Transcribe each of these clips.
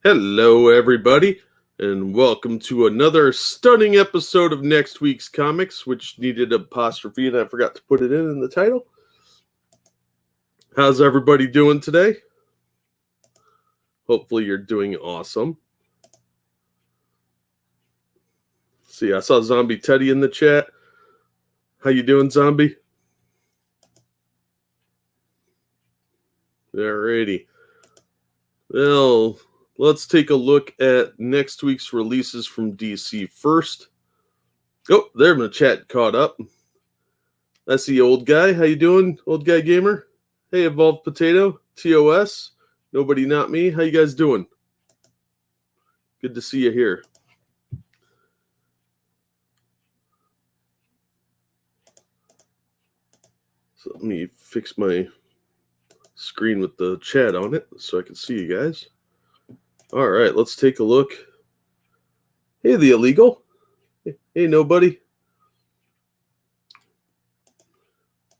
Hello, everybody, and welcome to another stunning episode of next week's comics, which needed apostrophe, and I forgot to put it in the title. How's everybody doing today? Hopefully, you're doing awesome. See, I saw Zombie Teddy in the chat. How you doing, Zombie? Alrighty. Well, let's take a look at next week's releases from DC first. Oh, there my chat caught up. That's the old guy. How you doing, old guy gamer? Hey, Evolved Potato, TOS, Nobody Not Me. How you guys doing? Good to see you here. So let me fix my screen with the chat on it so I can see you guys. All right, let's take a look. Hey, the illegal. Hey, nobody.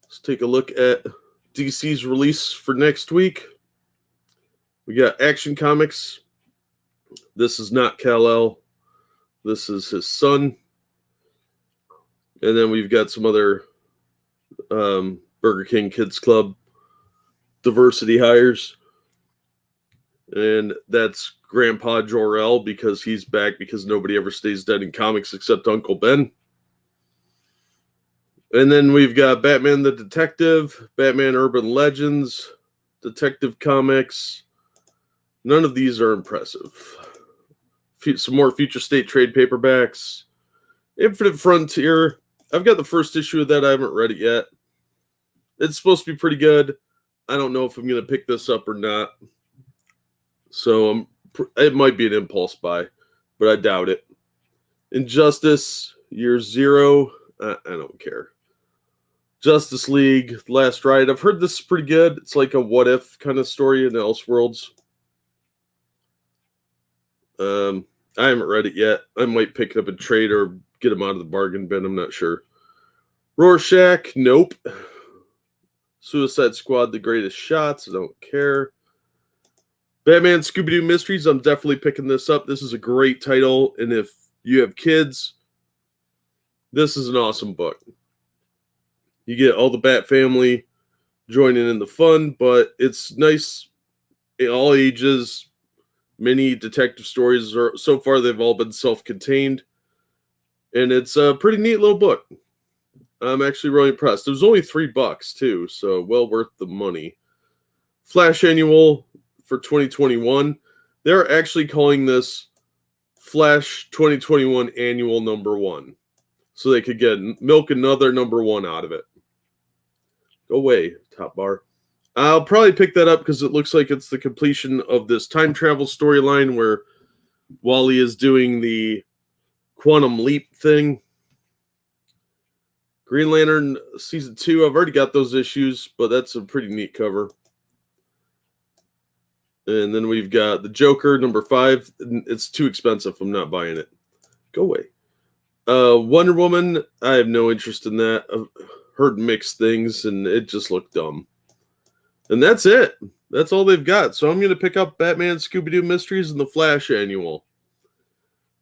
Let's take a look at DC's release for next week. We got Action Comics. This is not Kal-El. This is his son. And then we've got some other Burger King Kids Club diversity hires. And that's Grandpa Jor-El because he's back because nobody ever stays dead in comics except Uncle Ben. And then we've got Batman the Detective, Batman Urban Legends, Detective Comics. None of these are impressive. Some more Future State trade paperbacks. Infinite Frontier. I've got the first issue of that. I haven't read it yet. It's supposed to be pretty good. I don't know if I'm going to pick this up or not. So it might be an impulse buy, but I doubt it. Injustice, Year Zero. I don't care. Justice League, Last Ride. I've heard this is pretty good. It's like a what if kind of story in the Elseworlds. I haven't read it yet. I might pick it up and trade or get them out of the bargain bin. I'm not sure. Rorschach, nope. Suicide Squad, The Greatest Shots. I don't care. Batman Scooby-Doo Mysteries. I'm definitely picking this up. This is a great title. And if you have kids, this is an awesome book. You get all the Bat family joining in the fun, but it's nice in all ages. Many detective stories are so far they've all been self-contained, and it's a pretty neat little book. I'm actually really impressed. It was only $3 too, so well worth the money. Flash Annual for 2021. They're actually calling this Flash 2021 Annual #1, so they could milk another #1 out of it. Go away, top bar. I'll probably pick that up because it looks like it's the completion of this time travel storyline where Wally is doing the quantum leap thing. Green Lantern Season 2, I've already got those issues, but that's a pretty neat cover. And then we've got the Joker, #5. It's too expensive. I'm not buying it. Go away. Wonder Woman, I have no interest in that. I've heard mixed things, and it just looked dumb. And that's it. That's all they've got. So I'm going to pick up Batman Scooby-Doo Mysteries and the Flash Annual.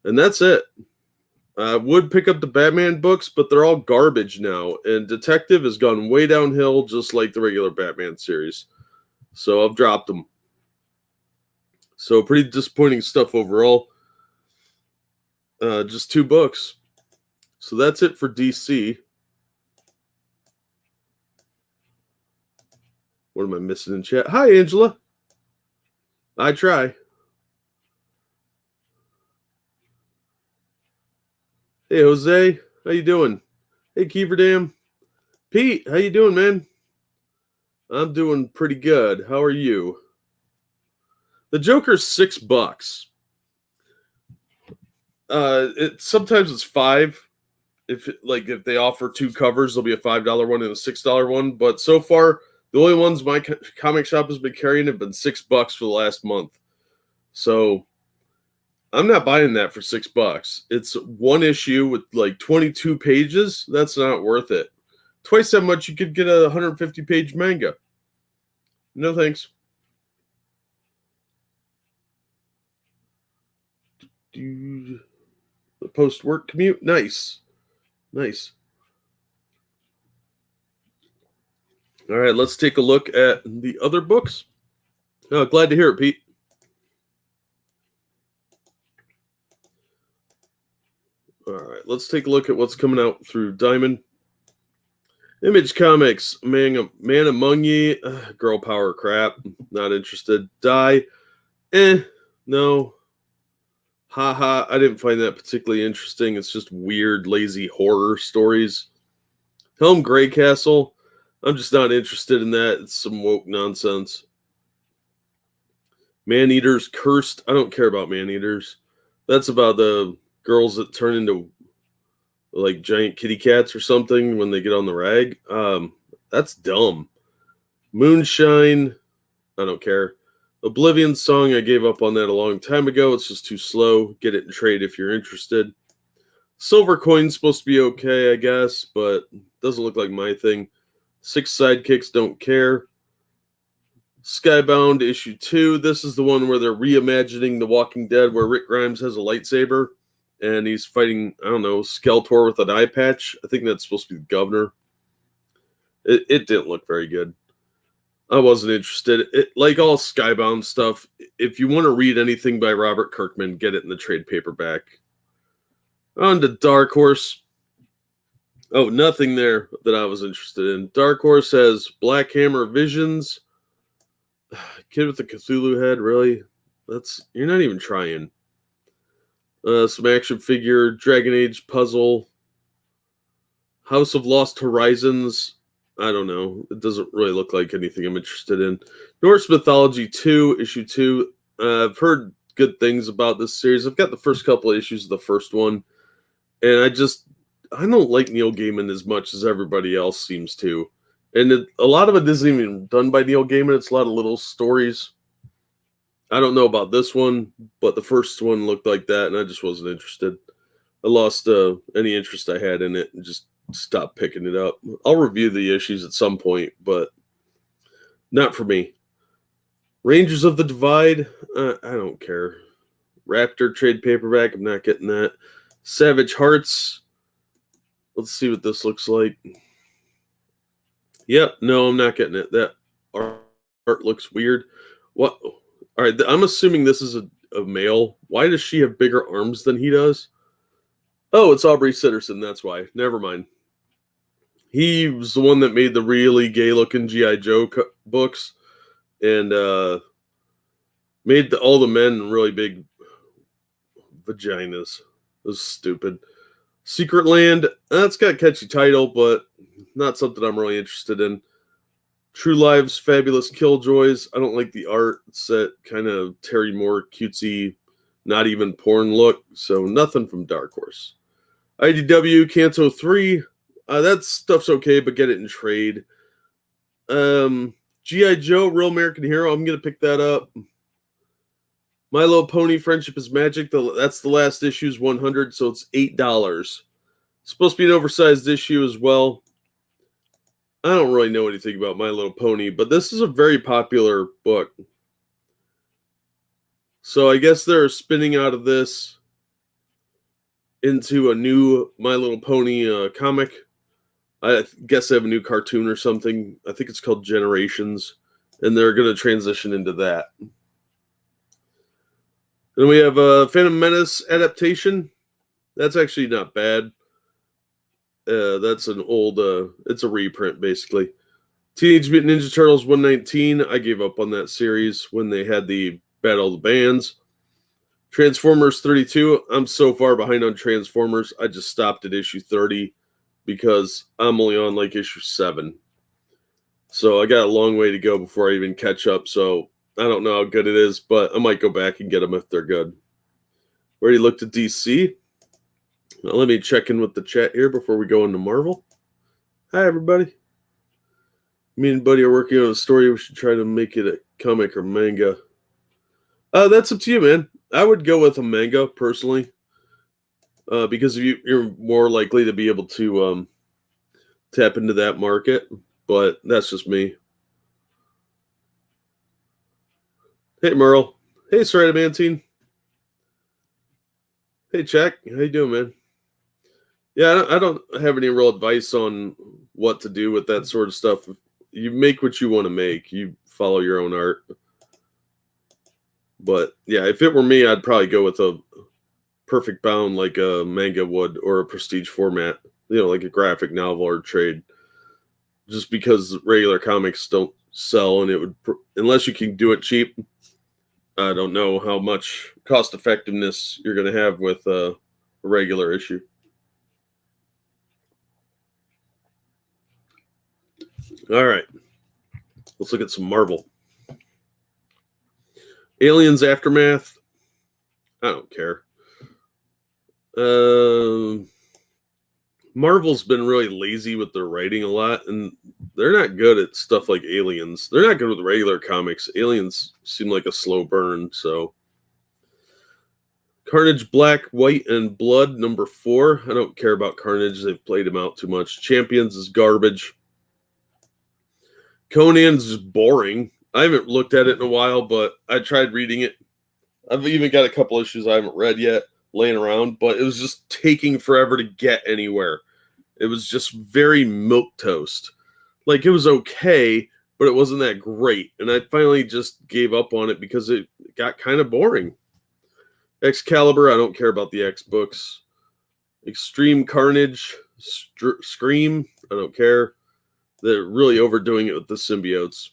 And that's it. I would pick up the Batman books, but they're all garbage now. And Detective has gone way downhill, just like the regular Batman series. So I've dropped them. So pretty disappointing stuff overall. Just 2 books. So that's it for DC. What am I missing in chat? Hi, Angela. I try. Hey, Jose. How you doing? Hey, Keeverdam. Pete, how you doing, man? I'm doing pretty good. How are you? The Joker's $6. Sometimes it's $5. If they offer 2 covers, there'll be a $5 one and a $6 one. But so far, the only ones my comic shop has been carrying have been $6 for the last month. So I'm not buying that for $6. It's one issue with like 22 pages. That's not worth it. Twice that much, you could get a 150-page manga. No thanks. The post-work commute. Nice. Nice. All right, let's take a look at the other books. Oh, glad to hear it, Pete. All right, let's take a look at what's coming out through Diamond. Image Comics, Man Among Ye, girl power crap, not interested. Die, no. Haha, I didn't find that particularly interesting. It's just weird, lazy horror stories. Helm Greycastle, I'm just not interested in that. It's some woke nonsense. Man-Eaters Cursed, I don't care about Man-Eaters. That's about the girls that turn into like giant kitty cats or something when they get on the rag. That's dumb. Moonshine, I don't care. Oblivion Song, I gave up on that a long time ago. It's just too slow. Get it in trade if you're interested. Silver Coin's supposed to be okay, I guess, but doesn't look like my thing. 6 Sidekicks, don't care. Skybound issue 2. This is the one where they're reimagining The Walking Dead, where Rick Grimes has a lightsaber and he's fighting, I don't know, Skeletor with an eye patch. I think that's supposed to be the governor. It didn't look very good. I wasn't interested. Like all Skybound stuff, if you want to read anything by Robert Kirkman, get it in the trade paperback. On to Dark Horse. Oh, nothing there that I was interested in. Dark Horse has Black Hammer Visions. Kid with the Cthulhu head, really? You're not even trying. Some action figure, Dragon Age puzzle, House of Lost Horizons. I don't know. It doesn't really look like anything I'm interested in. Norse Mythology 2, issue 2. I've heard good things about this series. I've got the first couple of issues of the first one, and I don't like Neil Gaiman as much as everybody else seems to. And a lot of it isn't even done by Neil Gaiman. It's a lot of little stories. I don't know about this one, but the first one looked like that, and I just wasn't interested. I lost any interest I had in it and just stopped picking it up. I'll review the issues at some point, but not for me. Rangers of the Divide, I don't care. Raptor trade paperback, I'm not getting that. Savage Hearts, let's see what this looks like. Yep, no, I'm not getting it. That art looks weird. What? All right, I'm assuming this is a male. Why does she have bigger arms than he does? Oh, it's Aubrey Sitterson, that's why. Never mind. He was the one that made the really gay-looking G.I. Joe books and made all the men really big vaginas. It was stupid. Secret Land, that's got a catchy title, but not something I'm really interested in. True Lives, Fabulous Killjoys. I don't like the art. It's that kind of Terry Moore cutesy, not even porn look. So nothing from Dark Horse. IDW Canto 3. That stuff's okay, but get it in trade. G.I. Joe, Real American Hero. I'm going to pick that up. My Little Pony, Friendship is Magic. That's the last issue's 100, so it's $8. It's supposed to be an oversized issue as well. I don't really know anything about My Little Pony, but this is a very popular book. So I guess they're spinning out of this into a new My Little Pony comic. I guess they have a new cartoon or something. I think it's called Generations, and they're going to transition into that. Then we have a Phantom Menace adaptation. That's actually not bad. That's an old, it's a reprint, basically. Teenage Mutant Ninja Turtles 119. I gave up on that series when they had the Battle of the Bands. Transformers 32. I'm so far behind on Transformers. I just stopped at issue 30 because I'm only on like issue 7. So I got a long way to go before I even catch up. So I don't know how good it is, but I might go back and get them if they're good. Already looked at DC. Now let me check in with the chat here before we go into Marvel. Hi, everybody. Me and Buddy are working on a story. We should try to make it a comic or manga. That's up to you, man. I would go with a manga, personally. Because you're more likely to be able to tap into that market. But that's just me. Hey, Merle. Hey, Ceradamantine. Hey, Jack. How you doing, man? Yeah, I don't have any real advice on what to do with that sort of stuff. You make what you want to make. You follow your own art. But yeah, if it were me, I'd probably go with a perfect bound like a manga would or a prestige format. Like a graphic novel or trade. Just because regular comics don't sell, and it would unless you can do it cheap. I don't know how much cost effectiveness you're going to have with a regular issue. All right, let's look at some Marvel. Aliens Aftermath. I don't care. Marvel's been really lazy with their writing a lot, and they're not good at stuff like Aliens. They're not good with regular comics. Aliens seem like a slow burn, so. Carnage Black, White, and Blood, #4. I don't care about Carnage. They've played him out too much. Champions is garbage. Conan's just boring. I haven't looked at it in a while, but I tried reading it. I've even got a couple issues I haven't read yet laying around, but it was just taking forever to get anywhere. It was just very milquetoast. Like, it was okay, but it wasn't that great. And I finally just gave up on it because it got kind of boring. Excalibur, I don't care about the X books. Extreme Carnage, Scream, I don't care. They're really overdoing it with the symbiotes.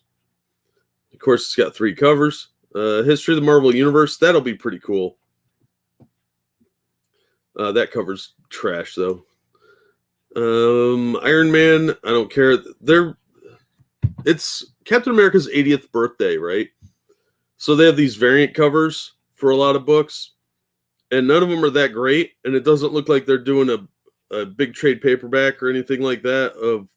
Of course, it's got 3 covers. History of the Marvel Universe, that'll be pretty cool. That cover's trash, though. Iron Man, I don't care. It's Captain America's 80th birthday, right? So they have these variant covers for a lot of books, and none of them are that great, and it doesn't look like they're doing a big trade paperback or anything like that of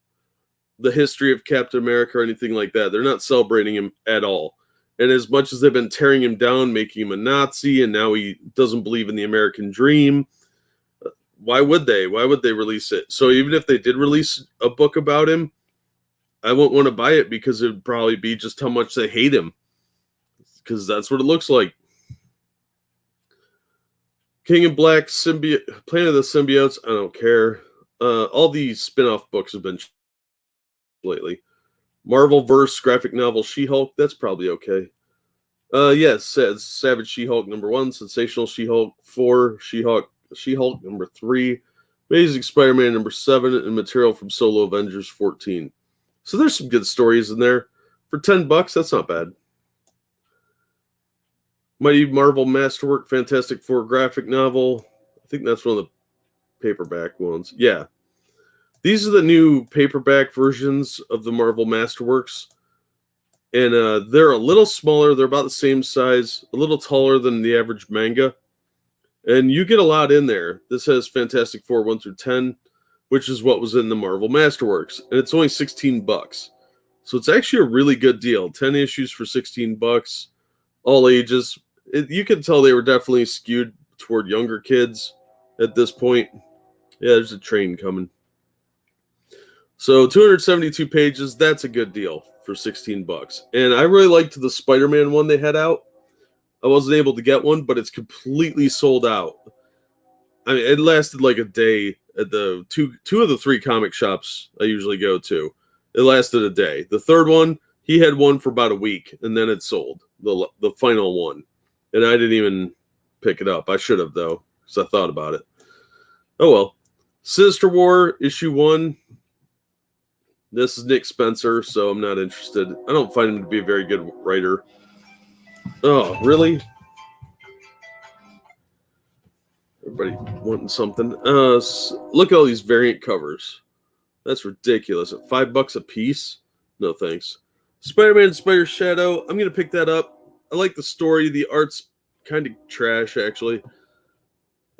the history of Captain America or anything like that. They're not celebrating him at all. And as much as they've been tearing him down, making him a Nazi, and now he doesn't believe in the American dream, why would they? Why would they release it? So even if they did release a book about him, I won't want to buy it because it would probably be just how much they hate him. Because that's what it looks like. King in Black, Planet of the Symbiotes, I don't care. All these spin-off books have been lately. Marvel-verse graphic novel She-Hulk, that's probably okay. Yes, says Savage She-Hulk #1, Sensational She-Hulk 4, She-Hulk #3, Amazing Spider-Man #7, and material from Solo Avengers 14. So there's some good stories in there. For $10, that's not bad. Mighty Marvel Masterwork Fantastic Four graphic novel. I think that's one of the paperback ones. Yeah. These are the new paperback versions of the Marvel Masterworks. And they're a little smaller. They're about the same size, a little taller than the average manga. And you get a lot in there. This has Fantastic Four 1 through 10, which is what was in the Marvel Masterworks. And it's only $16. So it's actually a really good deal. 10 issues for $16, all ages. You can tell they were definitely skewed toward younger kids at this point. Yeah, there's a train coming. So 272 pages, that's a good deal for $16. And I really liked the Spider-Man one they had out. I wasn't able to get one, but it's completely sold out. I mean, it lasted like a day at the two of the 3 comic shops I usually go to. It lasted a day. The third one, he had one for about a week, and then it sold, the final one. And I didn't even pick it up. I should have, though, because I thought about it. Oh, well. Sinister War, issue 1. This is Nick Spencer, so I'm not interested. I don't find him to be a very good writer. Oh, really? Everybody wanting something. Look at all these variant covers. That's ridiculous. At $5 a piece? No thanks. Spider-Man Spider Shadow. I'm going to pick that up. I like the story. The art's kind of trash, actually.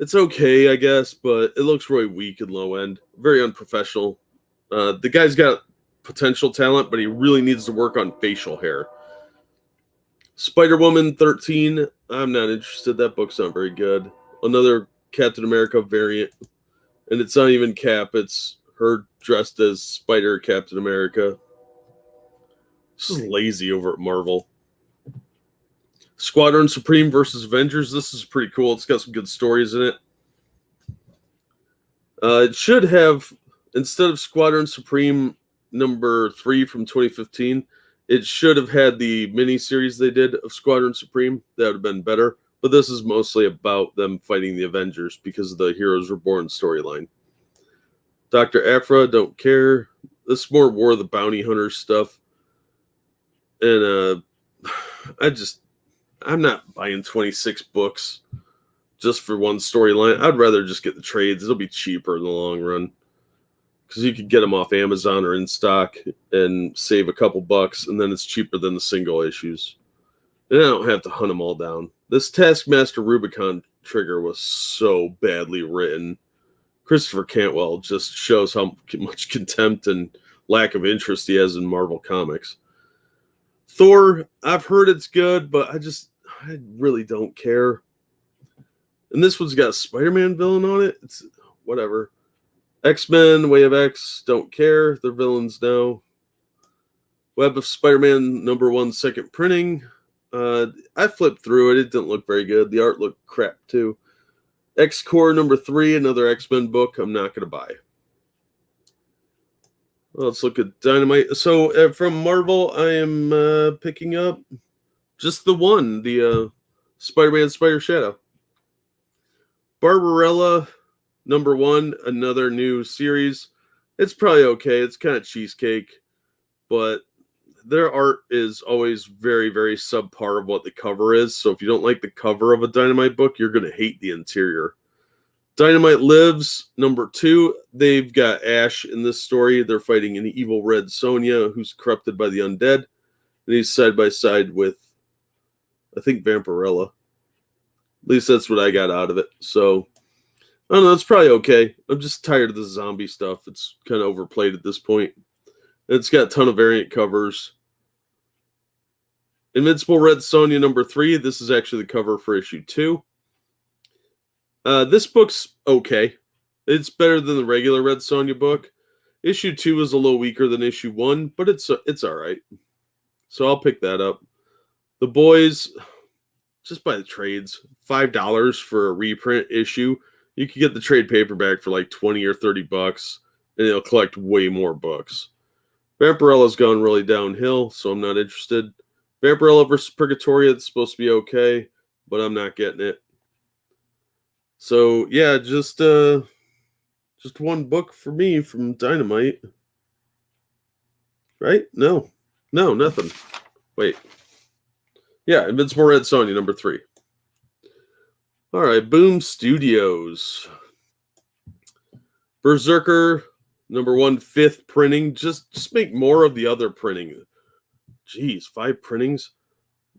It's okay, I guess, but it looks really weak and low end. Very unprofessional. The guy's got potential talent, but he really needs to work on facial hair. Spider-Woman 13. I'm not interested. That book's not very good. Another Captain America variant. And it's not even Cap. It's her dressed as Spider Captain America. This is lazy over at Marvel. Squadron Supreme versus Avengers. This is pretty cool. It's got some good stories in it. It should have, instead of Squadron Supreme number 3 from 2015, it should have had the mini series they did of Squadron Supreme. That would have been better. But this is mostly about them fighting the Avengers because of the Heroes Reborn storyline. Dr. Aphra, don't care. This is more War of the Bounty Hunter stuff. And I'm not buying 26 books just for one storyline. I'd rather just get the trades. It'll be cheaper in the long run. Because you could get them off Amazon or in stock and save a couple bucks, and then it's cheaper than the single issues. And I don't have to hunt them all down. This Taskmaster Rubicon trigger was so badly written. Christopher Cantwell just shows how much contempt and lack of interest he has in Marvel Comics. Thor, I've heard it's good, but I really don't care. And this one's got a Spider-Man villain on it. It's whatever. X-Men, Way of X, don't care. They're villains now. Web of Spider-Man #1 second printing. I flipped through it. It didn't look very good. The art looked crap too. X-Core #3, another X-Men book I'm not going to buy. Well, let's look at Dynamite. So from Marvel, I am picking up just the one, the Spider-Man Spider Shadow. Barbarella #1, another new series. It's probably okay. It's kind of cheesecake, but their art is always very, very subpar of what the cover is. So if you don't like the cover of a Dynamite book, you're going to hate the interior. Dynamite Lives #2. They've got Ash in this story. They're fighting an evil Red Sonja who's corrupted by the undead. And he's side by side with, I think, Vampirella. At least that's what I got out of it. So I don't know, it's probably okay. I'm just tired of the zombie stuff. It's kind of overplayed at this point. It's got a ton of variant covers. Invincible Red Sonja #3. This is actually the cover for issue 2. This book's okay. It's better than the regular Red Sonja book. Issue 2 is a little weaker than issue 1, but it's all right. So I'll pick that up. The Boys, just buy the trades. $5 for a reprint issue. You could get the trade paperback for like 20 or 30 bucks, and it'll collect way more books. Vampirella's gone really downhill, so I'm not interested. Vampirella vs. Purgatoria, it's supposed to be okay, but I'm not getting it. So yeah, just one book for me from Dynamite. Right? No, nothing. Wait. Yeah, Invincible Red Sonja #3. All right, Boom Studios. Berserker #1 5th printing. Just make more of the other printing. Jeez, 5 printings.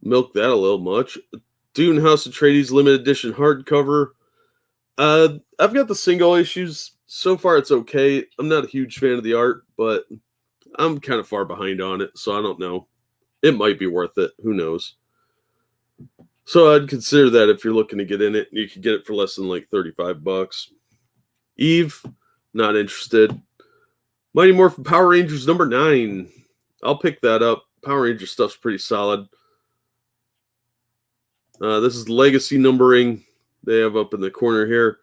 Milk that a little much. Dune House Atreides limited edition hardcover. I've got the single issues. So far, it's okay. I'm not a huge fan of the art, but I'm kind of far behind on it, so I don't know. It might be worth it. Who knows? So I'd consider that if you're looking to get in it. You could get it for less than like 35 bucks. Eve, not interested. Mighty Morphin Power Rangers #9. I'll pick that up. Power Ranger stuff's pretty solid. This is legacy numbering they have up in the corner here.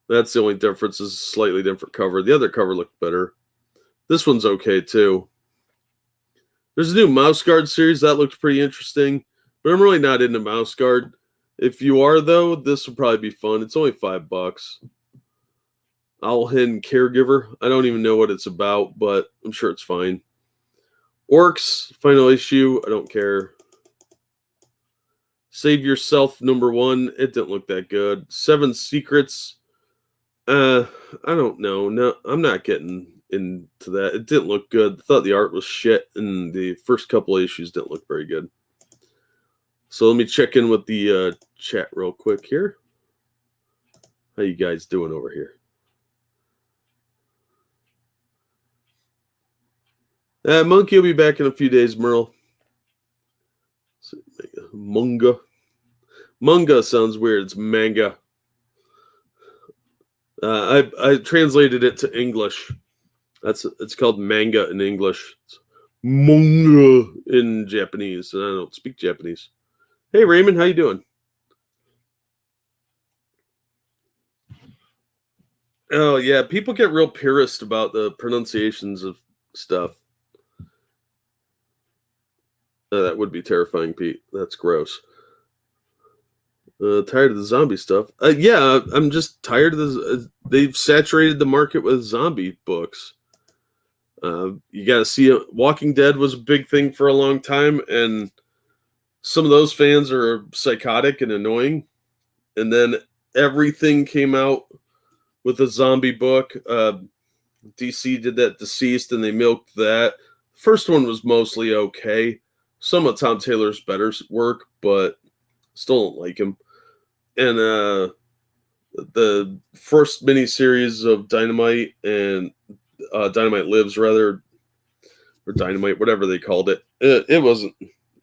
That's the only difference, is a slightly different cover. The other cover looked better. This one's okay too. There's a new Mouse Guard series that looked pretty interesting, but I'm really not into Mouse Guard. If you are though, this will probably be fun. It's only $5. Owl Hidden Caregiver. I don't even know what it's about, but I'm sure it's fine. Orcs, final issue. I don't care. Save Yourself #1. It didn't look that good. 7 Secrets. I don't know. No, I'm not getting into that. It didn't look good. I thought the art was shit, and the first couple of issues didn't look very good. So let me check in with the chat real quick here. How you guys doing over here? Monkey will be back in a few days, Merle. Manga. Manga sounds weird. It's manga. I translated it to English. It's called manga in English. It's manga in Japanese, and I don't speak Japanese. Hey Raymond, how you doing? Oh yeah, people get real purist about the pronunciations of stuff. That would be terrifying, Pete. That's gross. Tired of the zombie stuff. Yeah, I'm just tired of this. They've saturated the market with zombie books. You got to see it. Walking Dead was a big thing for a long time, and some of those fans are psychotic and annoying. And then everything came out with a zombie book. DC did that Deceased, and they milked that. First one was mostly okay. Some of Tom Taylor's better work, but still don't like him. And the first miniseries of Dynamite and Dynamite Lives, rather, or Dynamite, whatever they called it, it wasn't.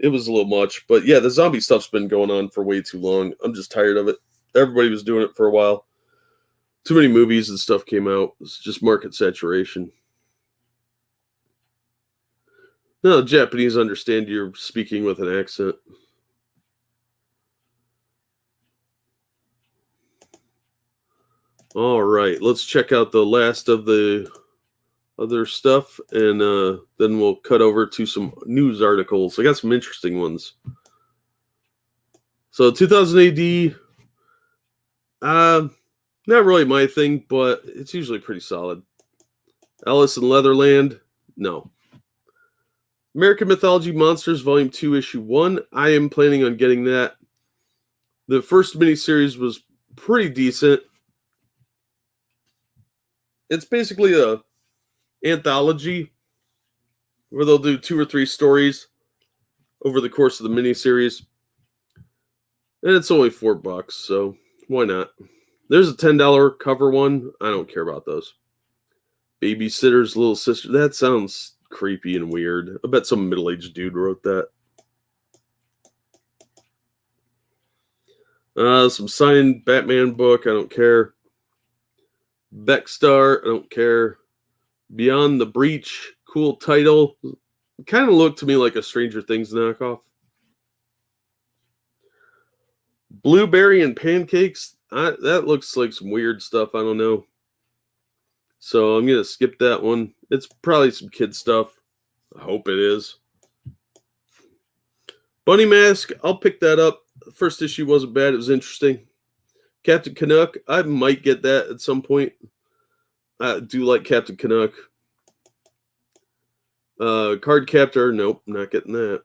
It was a little much, but yeah, the zombie stuff's been going on for way too long. I'm just tired of it. Everybody was doing it for a while. Too many movies and stuff came out. It's just market saturation. No, Japanese understand you're speaking with an accent. All right, let's check out the last of the other stuff, and then we'll cut over to some news articles. I got some interesting ones. So 2000 AD, not really my thing, but it's usually pretty solid. Alice in Leatherland, no. American Mythology Monsters Volume 2, Issue 1. I am planning on getting that. The first miniseries was pretty decent. It's basically a anthology where they'll do 2 or 3 stories over the course of the miniseries. And it's only $4, so why not? There's a $10 cover one. I don't care about those. Babysitter's Little Sister. That sounds creepy and weird. I bet some middle-aged dude wrote that. Some signed Batman book. I don't care. Beckstar. I don't care. Beyond the Breach. Cool title. Kind of looked to me like a Stranger Things knockoff. Blueberry and Pancakes. That looks like some weird stuff. I don't know. So I'm going to skip that one. It's probably some kid stuff. I hope it is. Bunny Mask. I'll pick that up. The first issue wasn't bad. It was interesting. Captain Canuck. I might get that at some point. I do like Captain Canuck. Card Captor. Nope, not getting that.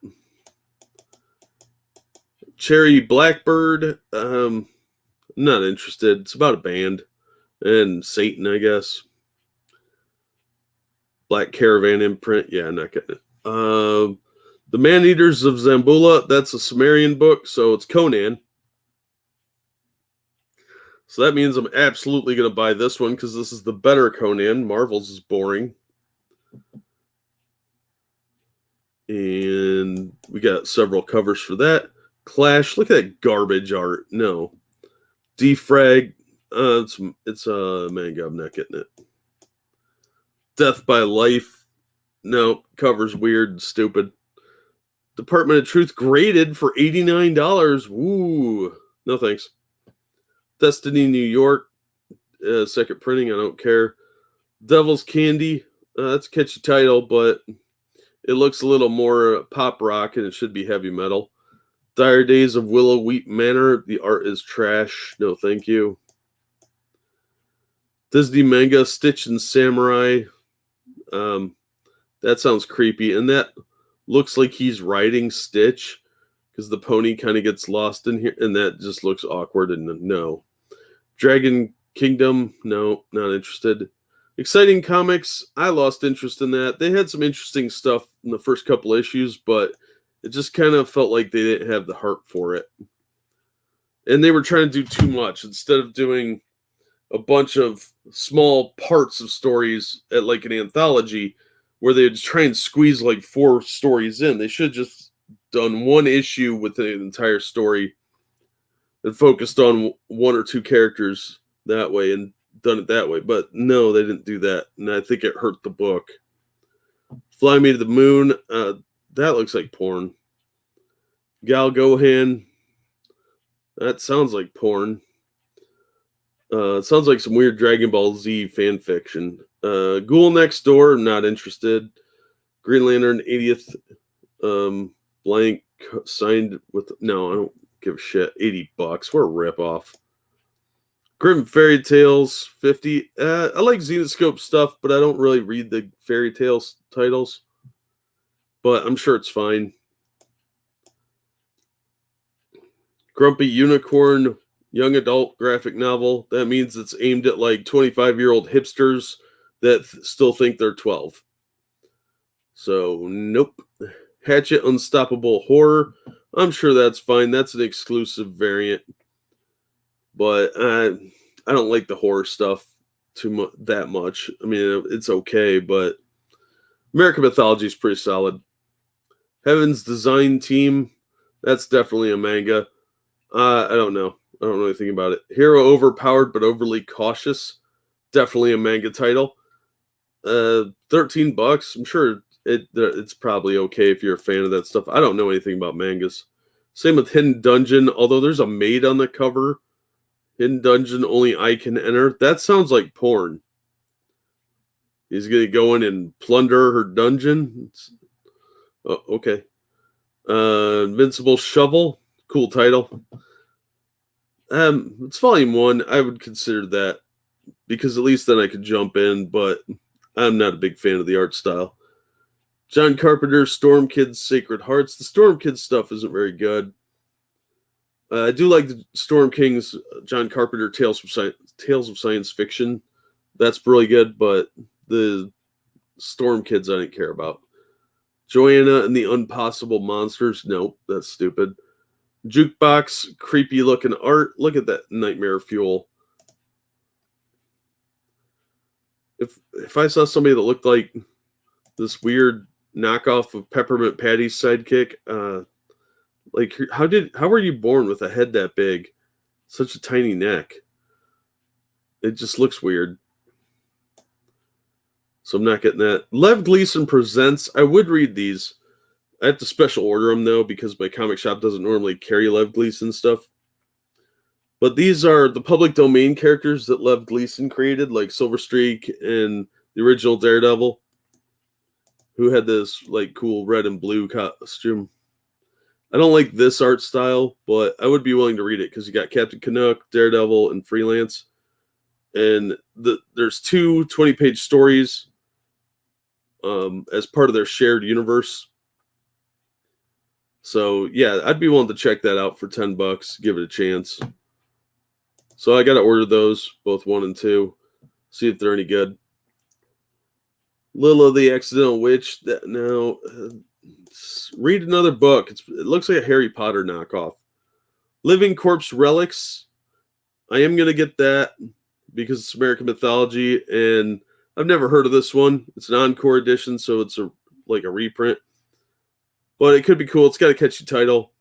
Cherry Blackbird. Not interested. It's about a band and Satan, I guess. Black Caravan imprint. Yeah, not getting it. The Man-Eaters of Zambula. That's a Sumerian book, so it's Conan. So that means I'm absolutely going to buy this one because this is the better Conan. Marvel's is boring. And we got several covers for that. Clash. Look at that garbage art. No. Defrag. It's a manga. I'm not getting it. Death by Life. No. Cover's weird and stupid. Department of Truth graded for $89. Woo. No thanks. Destiny New York. Second printing. I don't care. Devil's Candy. That's a catchy title, but it looks a little more pop rock and it should be heavy metal. Dire Days of Willow Wheat Manor. The art is trash. No, thank you. Disney manga Stitch and Samurai. That sounds creepy. And that looks like he's riding Stitch because the pony kind of gets lost in here. And that just looks awkward. And no. Dragon Kingdom. No, not interested. Exciting Comics. I lost interest in that. They had some interesting stuff in the first couple issues, but it just kind of felt like they didn't have the heart for it. And they were trying to do too much instead of doing a bunch of small parts of stories at like an anthology where they'd try and squeeze like 4 stories in. They should have just done one issue with the entire story and focused on 1 or 2 characters that way and done it that way. But no, they didn't do that. And I think it hurt the book. Fly Me to the Moon. That looks like porn. Gal Gohan. That sounds like porn. It sounds like some weird Dragon Ball Z fan fiction. Ghoul Next Door, not interested. Green Lantern 80th blank signed with, no, I don't give a shit. $80. What a ripoff. Grim Fairy Tales 50. I like Xenoscope stuff, but I don't really read the fairy tales titles. But I'm sure it's fine. Grumpy Unicorn, young adult graphic novel. That means it's aimed at like 25-year-old hipsters that still think they're 12. So, nope. Hatchet Unstoppable Horror. I'm sure that's fine. That's an exclusive variant. But I don't like the horror stuff that much. I mean, it's okay, but American Mythology is pretty solid. Heaven's Design Team. That's definitely a manga. I don't know. I don't know anything about it. Hero Overpowered but Overly Cautious. Definitely a manga title. $13. I'm sure it's probably okay if you're a fan of that stuff. I don't know anything about mangas. Same with Hidden Dungeon, although there's a maid on the cover. Hidden Dungeon, only I can enter. That sounds like porn. He's going to go in and plunder her dungeon. Okay. Invincible Shovel. Cool title. It's volume 1. I would consider that because at least then I could jump in, but I'm not a big fan of the art style. John Carpenter's Storm Kids Sacred Hearts. The Storm Kids stuff isn't very good. I do like the Storm King's John Carpenter Tales of Science Fiction. That's really good, but the Storm Kids I didn't care about. Joanna and the Impossible Monsters. Nope, that's stupid. Jukebox, creepy looking art. Look at that Nightmare Fuel. If I saw somebody that looked like this weird knockoff of Peppermint Patty's sidekick, like how were you born with a head that big, such a tiny neck? It just looks weird. So I'm not getting that. Lev Gleason Presents. I would read these. I have to special order them though because my comic shop doesn't normally carry Lev Gleason stuff. But these are the public domain characters that Lev Gleason created, like Silver Streak and the original Daredevil, who had this like cool red and blue costume. I don't like this art style, but I would be willing to read it because you got Captain Canuck, Daredevil, and Freelance. And there's 2 20-page stories as part of their shared universe. So yeah, I'd be willing to check that out for $10. Give it a chance. So I got to order those, both 1 and 2, see if they're any good. Lila the Accidental Witch. Read another book. It looks like a Harry Potter knockoff. Living Corpse Relics. I am going to get that because it's American Mythology, and I've never heard of this one. It's an encore edition, so it's like a reprint. But it could be cool. It's got a catchy title.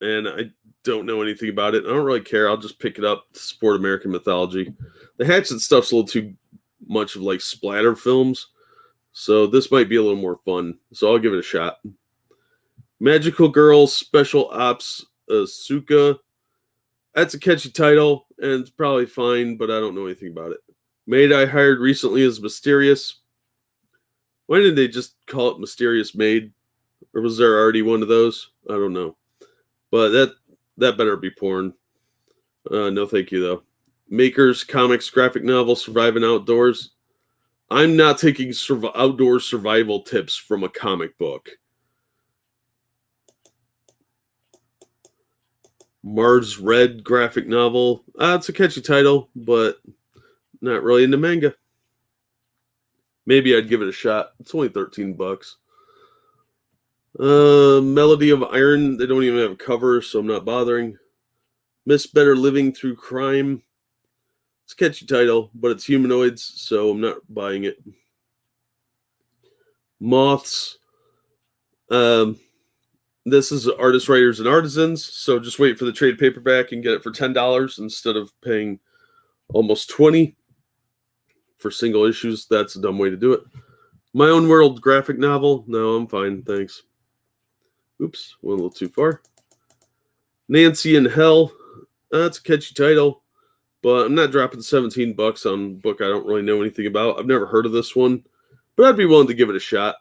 And I don't know anything about it. I don't really care. I'll just pick it up to support American Mythology. The Hatchet stuff's a little too much of like splatter films. So this might be a little more fun. So I'll give it a shot. Magical Girls Special Ops Asuka. That's a catchy title, and it's probably fine, but I don't know anything about it. Maid I hired recently is Mysterious. Why didn't they just call it Mysterious Maid? Or was there already one of those? I don't know. But that better be porn. No thank you, though. Makers Comics graphic novel Surviving Outdoors. I'm not taking outdoor survival tips from a comic book. Mars Red graphic novel. It's a catchy title, but not really into manga. Maybe I'd give it a shot. It's only $13. Melody of Iron. They don't even have a cover, so I'm not bothering. Miss Better Living Through Crime. It's a catchy title, but it's humanoids, so I'm not buying it. Moths. This is Artists, Writers, and Artisans, so just wait for the trade paperback and get it for $10 instead of paying almost $20 for single issues. That's a dumb way to do it. My Own World graphic novel. No, I'm fine, thanks. Oops, went a little too far. Nancy in Hell. That's a catchy title. but I'm not dropping $17 on a book I don't really know anything about. I've never heard of this one, but I'd be willing to give it a shot.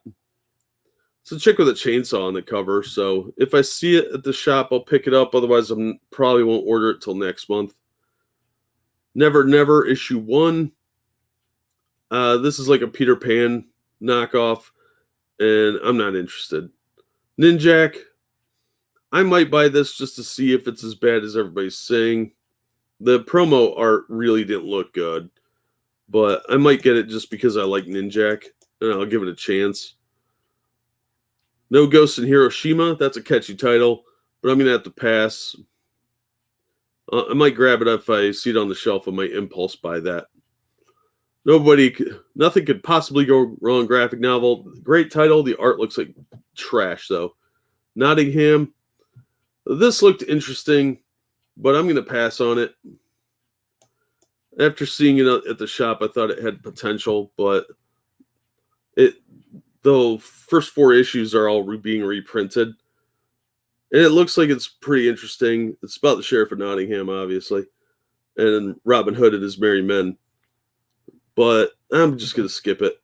It's a chick with a chainsaw on the cover, so if I see it at the shop, I'll pick it up. Otherwise, I probably won't order it till next month. Never Never issue 1. This is like a Peter Pan knockoff, and I'm not interested. Ninjak, I might buy this just to see if it's as bad as everybody's saying. The promo art really didn't look good, but I might get it just because I like Ninjak, and I'll give it a chance. No Ghost in Hiroshima, that's a catchy title, but I'm going to have to pass. I might grab it if I see it on the shelf. I might impulse buy that. Nothing could possibly go wrong. Graphic novel, great title. The art looks like trash though. Nottingham, this looked interesting, but I'm going to pass on it. After seeing it at the shop, I thought it had potential, but the first 4 issues are all being reprinted. And it looks like it's pretty interesting. It's about the Sheriff of Nottingham, obviously, and Robin Hood and his merry men. But I'm just going to skip it.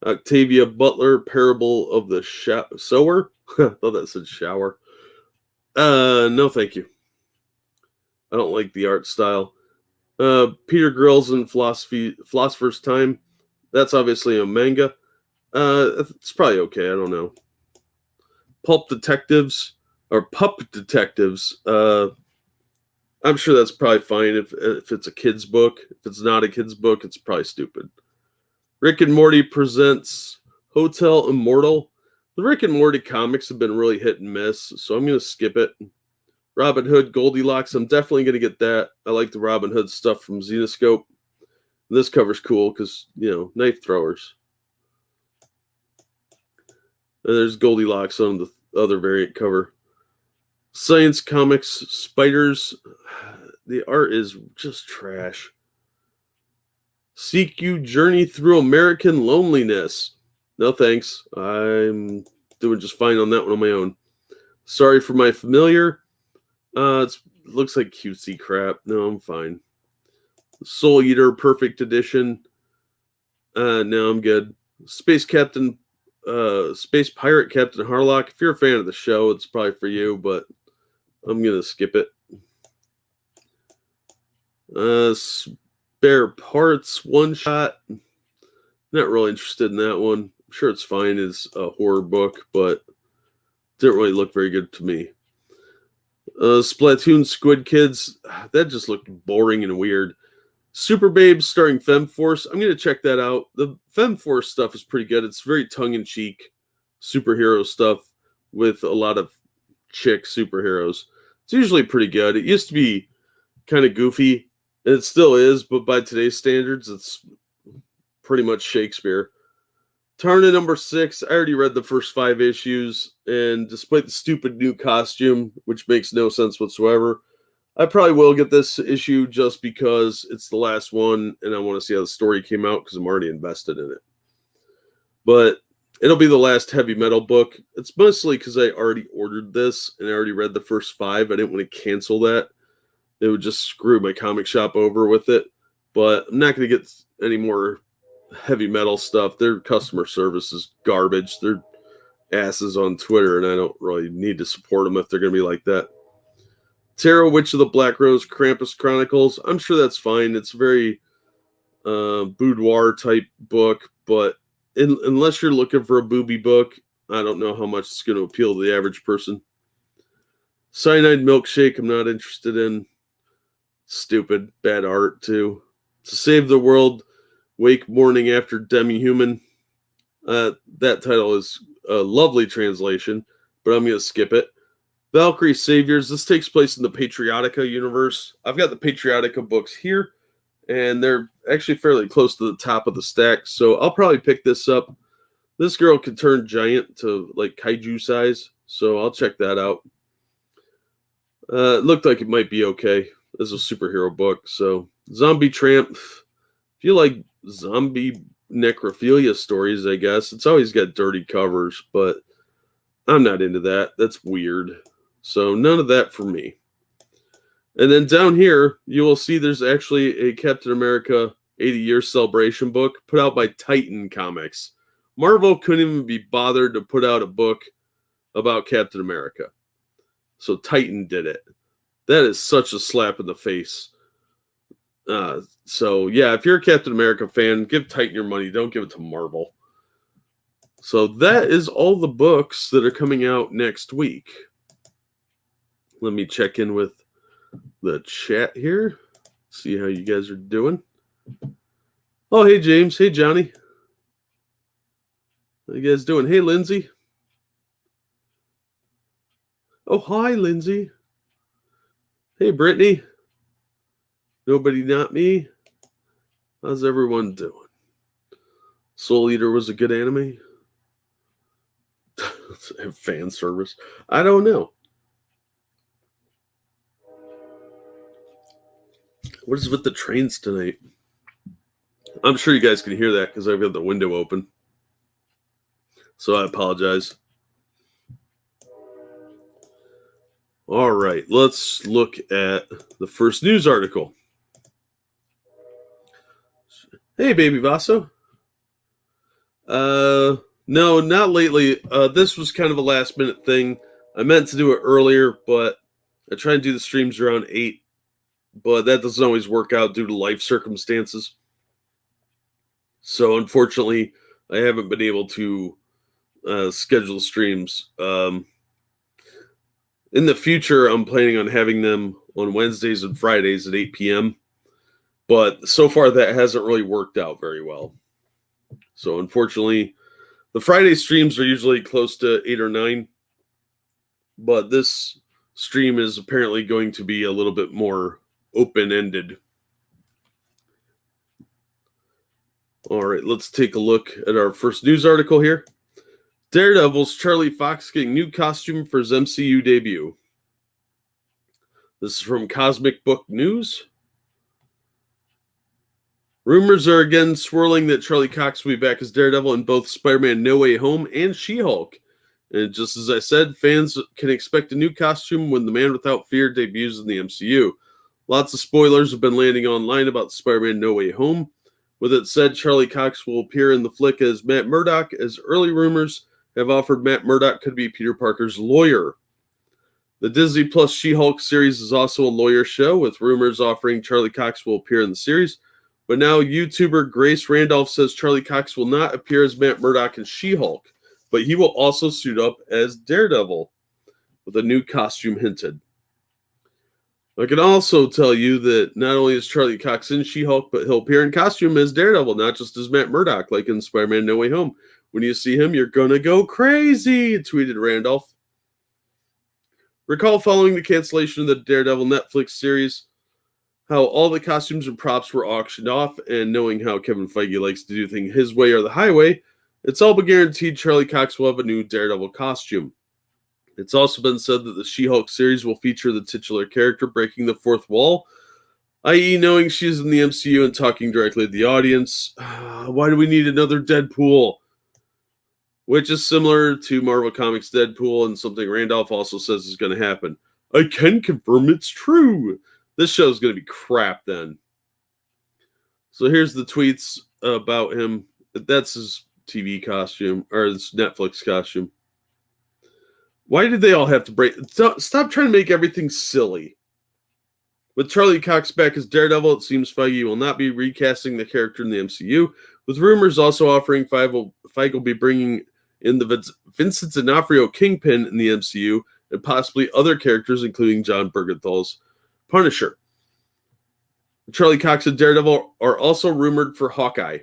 Octavia Butler, Parable of the Sower. I thought that said shower. No, thank you. I don't like the art style. Peter Grills and Philosopher's Time. That's obviously a manga. It's probably okay. I don't know. Pup Detectives. I'm sure that's probably fine if it's a kid's book. If it's not a kid's book, it's probably stupid. Rick and Morty presents Hotel Immortal. The Rick and Morty comics have been really hit and miss, so I'm going to skip it. Robin Hood Goldilocks, I'm definitely going to get that. I like the Robin Hood stuff from Zenoscope. This cover's cool because, knife throwers. And there's Goldilocks on the other variant cover. Science Comics Spiders. The art is just trash. Seek You Journey Through American Loneliness. No thanks. I'm doing just fine on that one on my own. Sorry for My Familiar. It looks like cutesy crap. No, I'm fine. Soul Eater Perfect Edition. No, I'm good. Space Pirate Captain Harlock. If you're a fan of the show, it's probably for you, but I'm going to skip it. Spare Parts One Shot. Not really interested in that one. I'm sure it's fine as a horror book, but didn't really look very good to me. Splatoon Squid Kids. That just looked boring and weird. Super Babes starring FemForce. I'm going to check that out. The FemForce stuff is pretty good. It's very tongue-in-cheek superhero stuff with a lot of chick superheroes. It's usually pretty good. It used to be kind of goofy, and it still is, but by today's standards, it's pretty much Shakespeare. Tarna number 6. I already read the first 5 issues, and despite the stupid new costume, which makes no sense whatsoever, I probably will get this issue just because it's the last one, and I want to see how the story came out because I'm already invested in it. But it'll be the last heavy metal book. It's mostly because I already ordered this, and I already read the first 5. I didn't want to cancel that. It would just screw my comic shop over with it. But I'm not going to get any more heavy metal stuff. Their customer service is garbage. They're asses on Twitter, and I don't really need to support them if they're going to be like that. Tarot Witch of the Black Rose Krampus Chronicles. I'm sure that's fine. It's a very boudoir type book, but unless you're looking for a booby book, I don't know how much it's going to appeal to the average person. Cyanide Milkshake, I'm not interested in. Stupid, bad art too. To Save the World, Wake Morning After Demi-Human. That title is a lovely translation, but I'm going to skip it. Valkyrie Saviors. This takes place in the Patriotica universe. I've got the Patriotica books here, and they're actually fairly close to the top of the stack, so I'll probably pick this up. This girl can turn giant to like kaiju size, so I'll check that out. It looked like it might be okay as a superhero book. So Zombie Tramp. If you like zombie necrophilia stories, I guess it's always got dirty covers, but I'm not into that. That's weird. So none of that for me. And then down here, you will see there's actually a Captain America 80-year celebration book put out by Titan Comics. Marvel couldn't even be bothered to put out a book about Captain America. So Titan did it. That is such a slap in the face. So yeah, if you're a Captain America fan, give Titan your money. Don't give it to Marvel. So that is all the books that are coming out next week. Let me check in with the chat here. See how you guys are doing. Oh, hey, James. Hey, Johnny. How you guys doing? Hey, Lindsay. Oh, hi, Lindsay. Hey, Brittany. Nobody, not me. How's everyone doing? Soul Eater was a good anime. Fan service. I don't know. What is with the trains tonight? I'm sure you guys can hear that because I've got the window open. So I apologize. All right, let's look at the first news article. Hey, baby Vaso. No, not lately. This was kind of a last minute thing. I meant to do it earlier, but I try and do the streams around 8, but that doesn't always work out due to life circumstances. So unfortunately, I haven't been able to schedule streams. In the future, I'm planning on having them on Wednesdays and Fridays at 8 p.m., but so far that hasn't really worked out very well. So unfortunately, the Friday streams are usually close to 8 or 9, but this stream is apparently going to be a little bit more open-ended. All right, let's take a look at our first news article here. Daredevil's Charlie Fox getting new costume for his MCU debut. This is from Cosmic Book News. Rumors are again swirling that Charlie Cox will be back as Daredevil in both Spider-Man No Way Home and She-Hulk. And just as I said, fans can expect a new costume when the Man Without Fear debuts in the MCU. Lots of spoilers have been landing online about Spider-Man No Way Home. With it said, Charlie Cox will appear in the flick as Matt Murdock, as early rumors have offered Matt Murdock could be Peter Parker's lawyer. The Disney Plus She-Hulk series is also a lawyer show, with rumors offering Charlie Cox will appear in the series. But now YouTuber Grace Randolph says Charlie Cox will not appear as Matt Murdock in She-Hulk, but he will also suit up as Daredevil, with a new costume hinted. I can also tell you that not only is Charlie Cox in She-Hulk, but he'll appear in costume as Daredevil, not just as Matt Murdock, like in Spider-Man No Way Home. When you see him, you're gonna go crazy, tweeted Randolph. Recall following the cancellation of the Daredevil Netflix series, how all the costumes and props were auctioned off, and knowing how Kevin Feige likes to do things his way or the highway, it's all but guaranteed Charlie Cox will have a new Daredevil costume. It's also been said that the She-Hulk series will feature the titular character breaking the fourth wall, i.e. knowing she's in the MCU and talking directly to the audience. Why do we need another Deadpool? Which is similar to Marvel Comics' Deadpool and something Randolph also says is going to happen. I can confirm it's true. This show is going to be crap then. So here's the tweets about him. That's his TV costume, or his Netflix costume. Why did they all have to break? Stop trying to make everything silly. With Charlie Cox back as Daredevil, it seems Feige will not be recasting the character in the MCU, with rumors also offering Feige will be bringing in the Vincent D'Onofrio Kingpin in the MCU, and possibly other characters, including John Bergenthal's Punisher. Charlie Cox and Daredevil are also rumored for Hawkeye.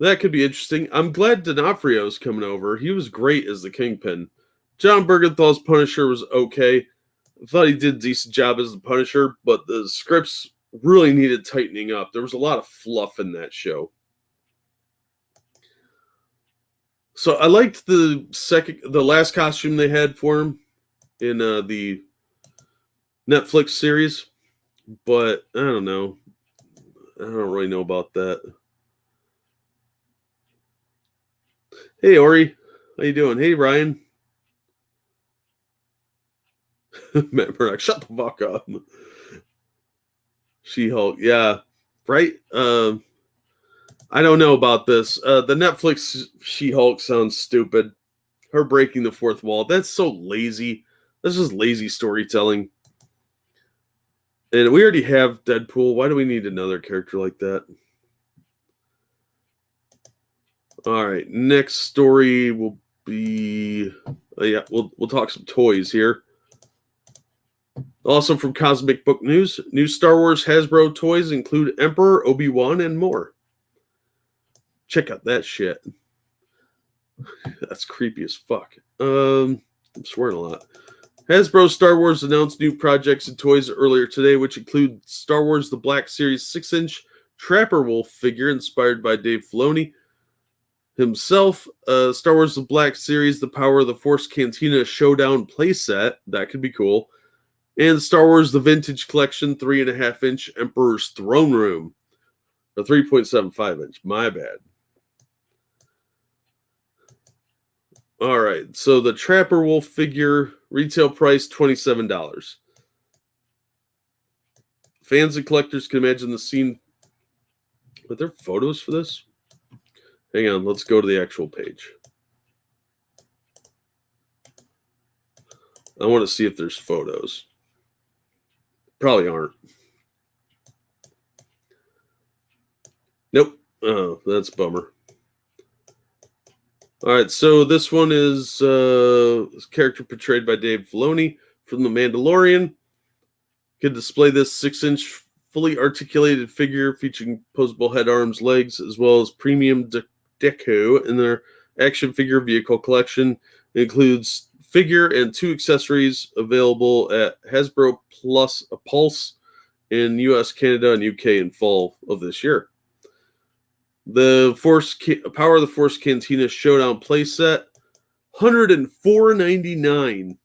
That could be interesting. I'm glad D'Onofrio's coming over. He was great as the Kingpin. John Bergenthal's Punisher was okay. I thought he did a decent job as the Punisher, but the scripts really needed tightening up. There was a lot of fluff in that show. So I liked the last costume they had for him in the Netflix series, but I don't know. I don't really know about that. Hey, Ori. How you doing? Hey, Ryan. Matt Murdock, shut the fuck up. She-Hulk, yeah, right. I don't know about this. The Netflix She-Hulk sounds stupid. Her breaking the fourth wall. That's so lazy. That's just lazy storytelling. And we already have Deadpool. Why do we need another character like that? All right, next story will be yeah, we'll talk some toys here. Also from Cosmic Book News, new Star Wars Hasbro toys include Emperor, Obi-Wan, and more. Check out that shit. That's creepy as fuck. I'm swearing a lot. Hasbro Star Wars announced new projects and toys earlier today, which include Star Wars The Black Series 6-inch Trapper Wolf figure inspired by Dave Filoni himself. Star Wars The Black Series The Power of the Force Cantina Showdown playset. That could be cool. And Star Wars The Vintage Collection 3.5-inch Emperor's Throne Room. Or 3.75-inch. My bad. All right, so the Trapper Wolf figure, retail price $27. Fans and collectors can imagine the scene. Are there photos for this? Hang on, let's go to the actual page. I want to see if there's photos. Probably aren't. Nope. Oh, that's a bummer. All right, so this one is this character portrayed by Dave Filoni from The Mandalorian. You can display this 6-inch fully articulated figure featuring posable head, arms, legs, as well as premium deco in their action figure vehicle collection. It includes figure and 2 accessories available at Hasbro Plus a Pulse in US, Canada, and UK in fall of this year. The Power of the Force Cantina Showdown playset, $104.99.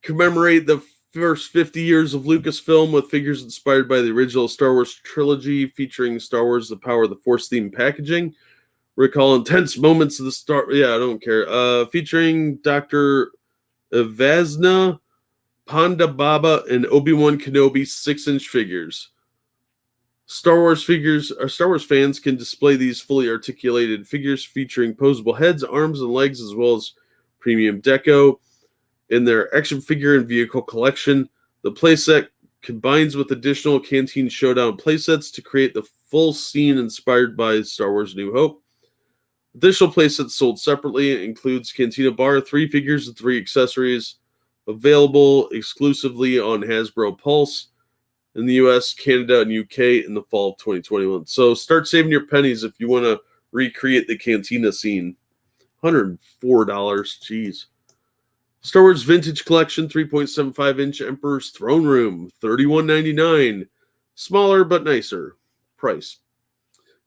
Commemorate the first 50 years of Lucasfilm with figures inspired by the original Star Wars trilogy featuring Star Wars The Power of the Force themed packaging. Recall intense moments of the Star... Yeah, I don't care. Featuring Dr. Ivazna, Ponda Baba, and Obi-Wan Kenobi 6-inch figures. Star Wars fans can display these fully articulated figures featuring posable heads, arms, and legs, as well as premium deco in their action figure and vehicle collection. The playset combines with additional Canteen Showdown playsets to create the full scene inspired by Star Wars New Hope. Additional playsets sold separately includes Cantina Bar, 3 figures and 3 accessories, available exclusively on Hasbro Pulse in the US, Canada, and UK in the fall of 2021. So start saving your pennies if you want to recreate the Cantina scene. $104. Jeez. Star Wars Vintage Collection 3.75-inch Emperor's Throne Room, $31.99. Smaller but nicer. Price.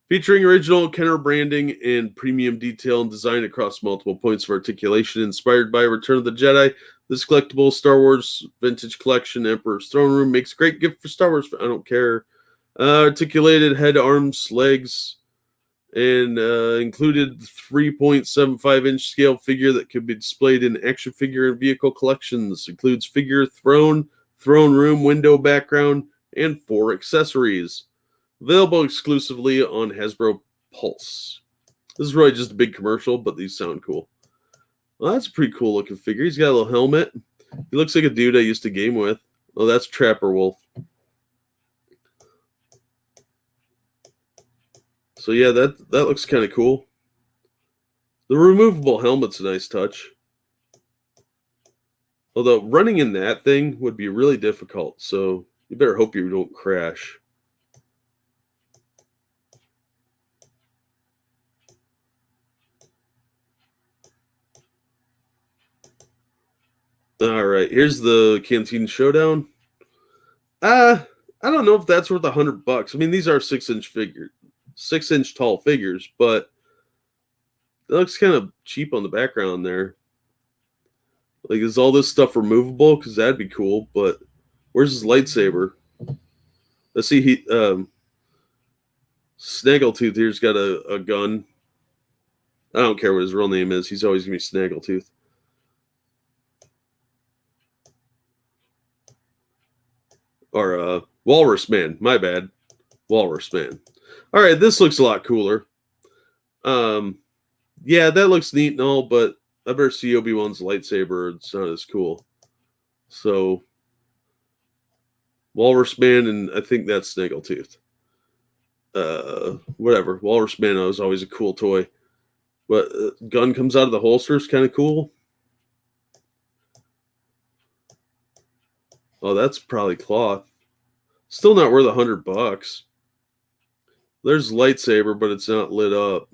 Featuring original Kenner branding and premium detail and design across multiple points of articulation inspired by Return of the Jedi, this collectible Star Wars Vintage Collection Emperor's Throne Room makes a great gift for Star Wars. I don't care. Articulated head, arms, legs, and included 3.75-inch scale figure that could be displayed in action figure and vehicle collections. Includes figure, throne room, window background, and 4 accessories. Available exclusively on Hasbro Pulse. This is really just a big commercial, but these sound cool. Well, that's a pretty cool looking figure. He's got a little helmet. He looks like a dude I used to game with. Oh, that's Trapper Wolf. So yeah, that looks kind of cool. The removable helmet's a nice touch. Although running in that thing would be really difficult, so you better hope you don't crash. All right, here's the Canteen Showdown. I don't know if that's worth $100. I mean, these are 6-inch tall figures, but it looks kind of cheap on the background there. Like, is all this stuff removable? Because that'd be cool. But where's his lightsaber? Let's see. Snaggletooth here's got a gun. I don't care what his real name is. He's always gonna be Snaggletooth. Or Walrus Man. My bad. Walrus Man. All right, this looks a lot cooler. Yeah, that looks neat and all, but I better see Obi-Wan's lightsaber. It's not as cool. So, Walrus Man, and I think that's Snaggletooth. Whatever. Walrus Man was always a cool toy. But gun comes out of the holster is kind of cool. Oh, that's probably cloth. Still not worth $100. There's lightsaber, but it's not lit up.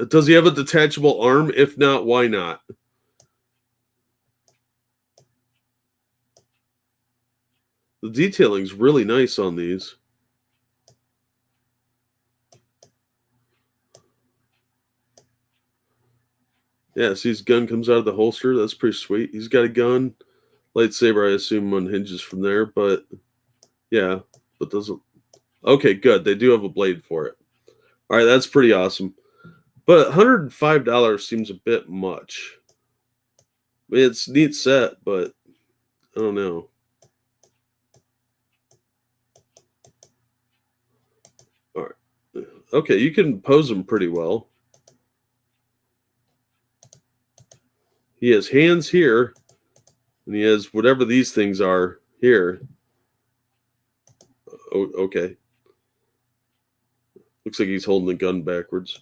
Does he have a detachable arm? If not, why not? The detailing's really nice on these. Yeah, see his gun comes out of the holster. That's pretty sweet. He's got a gun. Lightsaber, I assume, unhinges from there, but yeah, but doesn't. Okay, good. They do have a blade for it. All right, that's pretty awesome. But $105 seems a bit much. I mean, it's a neat set, but I don't know. All right. Okay, you can pose him pretty well. He has hands here, and he has whatever these things are here. Oh, okay. Looks like he's holding the gun backwards.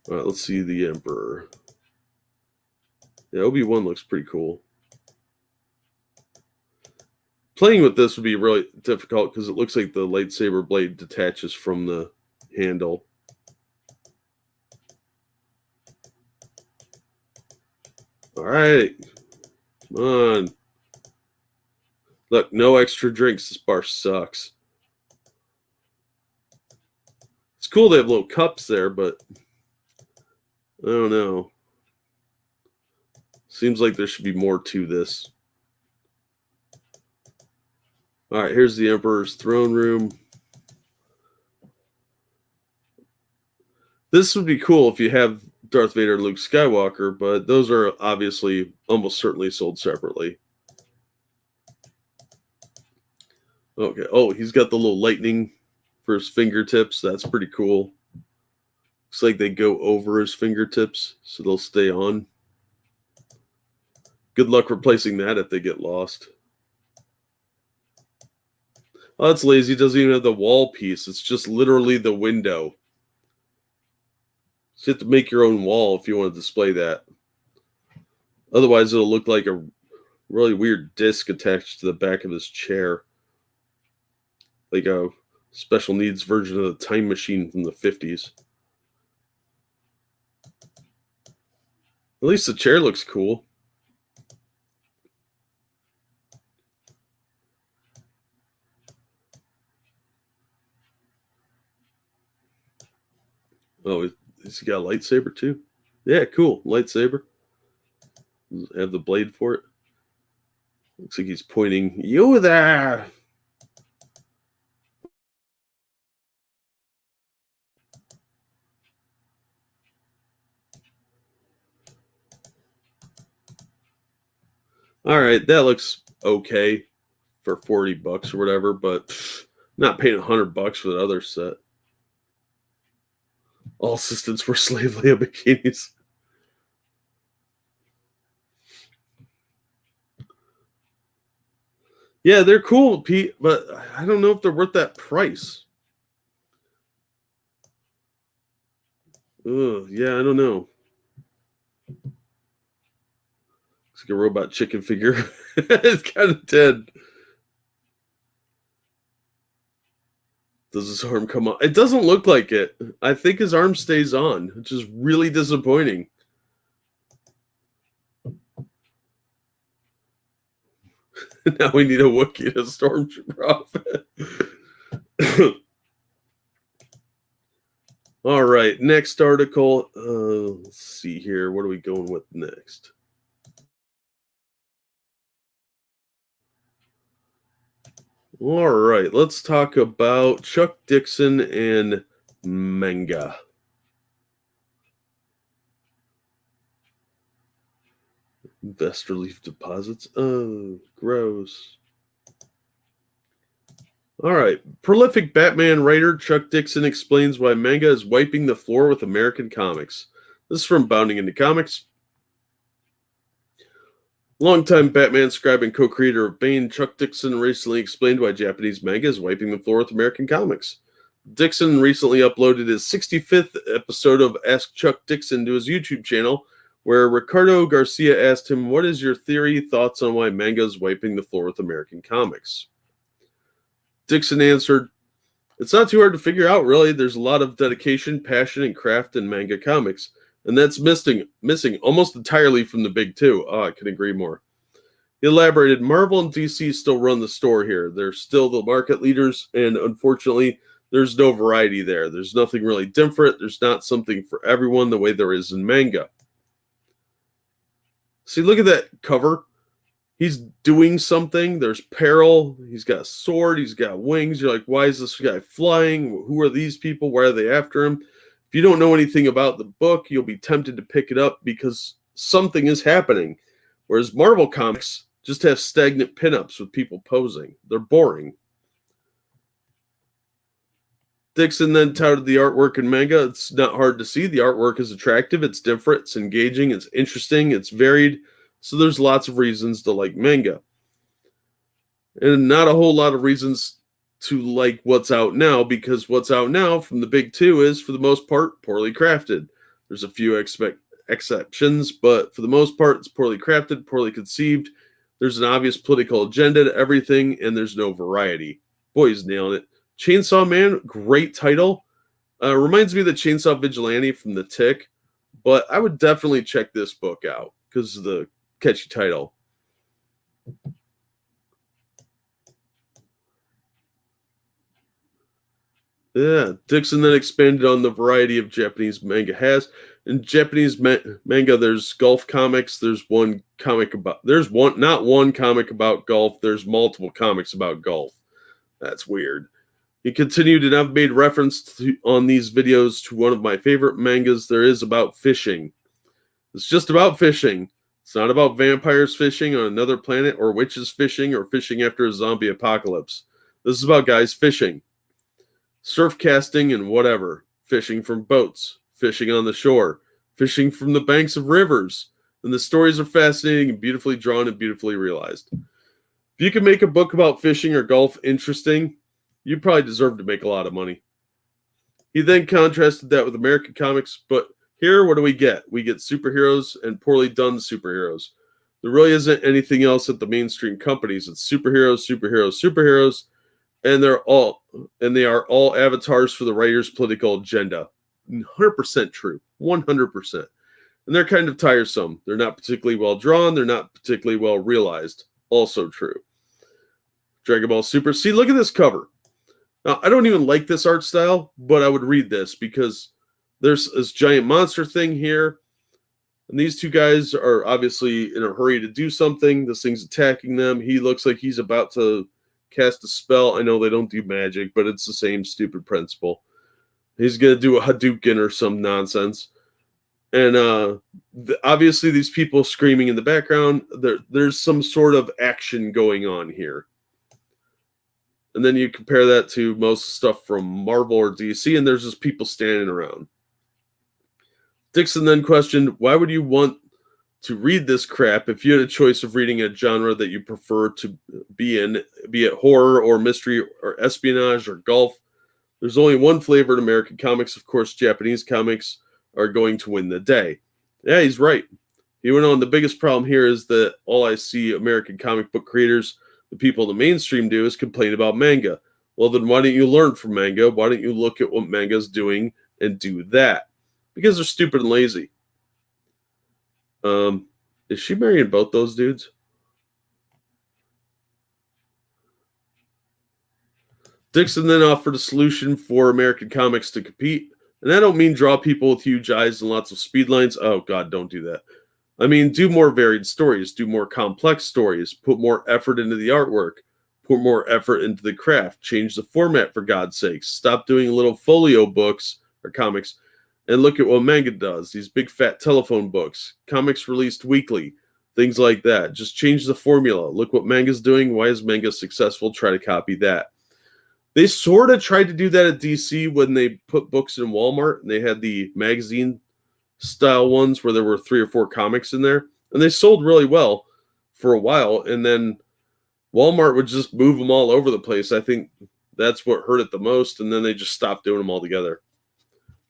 All right, let's see the Emperor. Yeah, Obi-Wan looks pretty cool. Playing with this would be really difficult because it looks like the lightsaber blade detaches from the handle. All right. Come on. Look, no extra drinks. This bar sucks. It's cool they have little cups there, but I don't know. Seems like there should be more to this. All right, here's the Emperor's throne room. This would be cool if you have Darth Vader, Luke Skywalker, but those are obviously almost certainly sold separately. Okay. Oh, he's got the little lightning for his fingertips. That's pretty cool. Looks like they go over his fingertips, so they'll stay on. Good luck replacing that if they get lost. Oh, that's lazy. It doesn't even have the wall piece. It's just literally the window. So you have to make your own wall if you want to display that. Otherwise, it'll look like a really weird disc attached to the back of his chair. Like a special needs version of the time machine from the 50s. At least the chair looks cool. Oh, has he got a lightsaber too? Yeah, cool. Lightsaber. Have the blade for it. Looks like he's pointing, you there! All right, that looks okay for $40 or whatever, but not paying $100 for the other set. All assistants were slave Leia bikinis. Yeah, they're cool, Pete, but I don't know if they're worth that price. Ugh, yeah, I don't know. It's like a robot chicken figure. It's kind of dead. Does his arm come on? It doesn't look like it. I think his arm stays on, which is really disappointing. Now we need a Wookiee to stormtrooper outfit. All right, next article. Let's see here. What are we going with next? All right, let's talk about Chuck Dixon and manga. Investor leaf deposits. Oh, gross. All right. Prolific Batman writer Chuck Dixon explains why manga is wiping the floor with American comics. This is from Bounding into Comics. Longtime Batman scribe and co-creator of Bane, Chuck Dixon recently explained why Japanese manga is wiping the floor with American comics. Dixon recently uploaded his 65th episode of Ask Chuck Dixon to his YouTube channel, where Ricardo Garcia asked him, "What is your theory, thoughts on why manga is wiping the floor with American comics?" Dixon answered, "It's not too hard to figure out, really. There's a lot of dedication, passion, and craft in manga comics, and that's missing almost entirely from the big two." Oh, I can agree more. He elaborated, "Marvel and DC still run the store here. They're still the market leaders, and unfortunately, there's no variety there. There's nothing really different. There's not something for everyone the way there is in manga." See, look at that cover. He's doing something. There's peril. He's got a sword. He's got wings. You're like, why is this guy flying? Who are these people? Why are they after him? If you don't know anything about the book, you'll be tempted to pick it up because something is happening. Whereas Marvel comics just have stagnant pinups with people posing. They're boring. Dixon then touted the artwork in manga. It's not hard to see. The artwork is attractive. It's different. It's engaging. It's interesting. It's varied. So there's lots of reasons to like manga. And not a whole lot of reasons to like what's out now, because what's out now from the big two is, for the most part, poorly crafted. There's a few exceptions, but for the most part, it's poorly crafted, poorly conceived. There's an obvious political agenda to everything, and there's no variety. Boy, he's nailing it. Chainsaw Man, great title. Reminds me of the Chainsaw Vigilante from The Tick, but I would definitely check this book out because of the catchy title. Yeah, Dixon then expanded on the variety of Japanese manga has. In Japanese manga, there's golf comics. There's not one comic about golf. There's multiple comics about golf. That's weird. He continued, and I've made reference on these videos to one of my favorite mangas there is about fishing. It's just about fishing. It's not about vampires fishing on another planet or witches fishing or fishing after a zombie apocalypse. This is about guys fishing. Surf casting and whatever. Fishing from boats. Fishing on the shore. Fishing from the banks of rivers. And the stories are fascinating and beautifully drawn and beautifully realized. If you can make a book about fishing or golf interesting, you probably deserve to make a lot of money. He then contrasted that with American comics, but here, what do we get? We get superheroes and poorly done superheroes. There really isn't anything else at the mainstream companies. It's superheroes, superheroes, superheroes, and they are all avatars for the writer's political agenda. 100% true. 100%. And they're kind of tiresome. They're not particularly well drawn. They're not particularly well realized. Also true. Dragon Ball Super. See, look at this cover. Now, I don't even like this art style, but I would read this because there's this giant monster thing here. And these two guys are obviously in a hurry to do something. This thing's attacking them. He looks like he's about to cast a spell. I know they don't do magic, but it's the same stupid principle. He's going to do a Hadouken or some nonsense. And obviously these people screaming in the background, there's some sort of action going on here. And then you compare that to most stuff from Marvel or DC, and there's just people standing around. Dixon then questioned, why would you want to read this crap if you had a choice of reading a genre that you prefer to be in, be it horror or mystery or espionage or golf? There's only one flavor in American comics. Of course, Japanese comics are going to win the day. Yeah, he's right. He went on, the biggest problem here is that all I see American comic book creators, the people in the mainstream, do is complain about manga. Well, then why don't you learn from manga? Why don't you look at what manga's doing and do that? Because they're stupid and lazy. Is she marrying both those dudes? Dixon then offered a solution for American comics to compete. And I don't mean draw people with huge eyes and lots of speed lines. Oh, God, don't do that. I mean, do more varied stories, do more complex stories, put more effort into the artwork, put more effort into the craft, change the format for God's sakes. Stop doing little folio books or comics and look at what manga does. These big fat telephone books, comics released weekly, Things like that. Just change the formula. Look what manga's doing. Why is manga successful? Try to copy that. They sort of tried to do that at DC when they put books in Walmart and they had the magazine style ones where there were 3 or 4 comics in there. And they sold really well for a while. And then Walmart would just move them all over the place. I think that's what hurt it the most. And then they just stopped doing them altogether.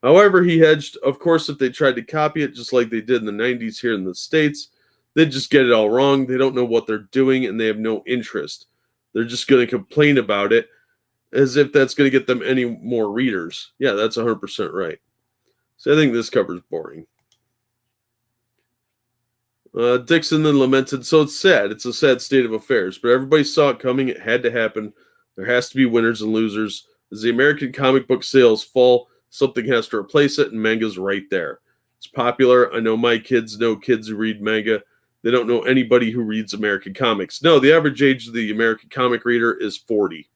However, he hedged. Of course, if they tried to copy it, just like they did in the 90s here in the States, they'd just get it all wrong. They don't know what they're doing, and they have no interest. They're just going to complain about it as if that's going to get them any more readers. Yeah, that's 100% right. So I think this cover's boring. Dixon then lamented, so it's sad. It's a sad state of affairs, but everybody saw it coming. It had to happen. There has to be winners and losers. As the American comic book sales fall, something has to replace it, and manga's right there. It's popular. I know my kids know kids who read manga. They don't know anybody who reads American comics. No, the average age of the American comic reader is 40.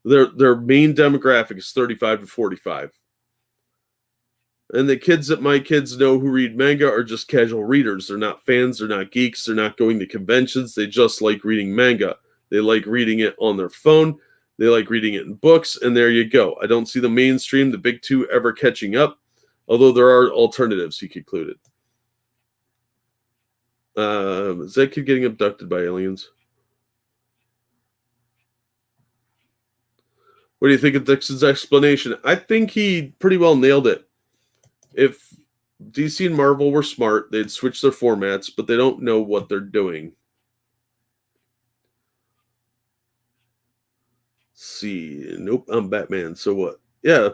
Their main demographic is 35 to 45. And the kids that my kids know who read manga are just casual readers. They're not fans. They're not geeks. They're not going to conventions. They just like reading manga. They like reading it on their phone. They like reading it in books. And there you go. I don't see the mainstream, the big two, ever catching up. Although there are alternatives, he concluded. Is that kid getting abducted by aliens? What do you think of Dixon's explanation? I think he pretty well nailed it. If DC and Marvel were smart, they'd switch their formats, but they don't know what they're doing. Let's see. Nope, I'm Batman. So what? Yeah,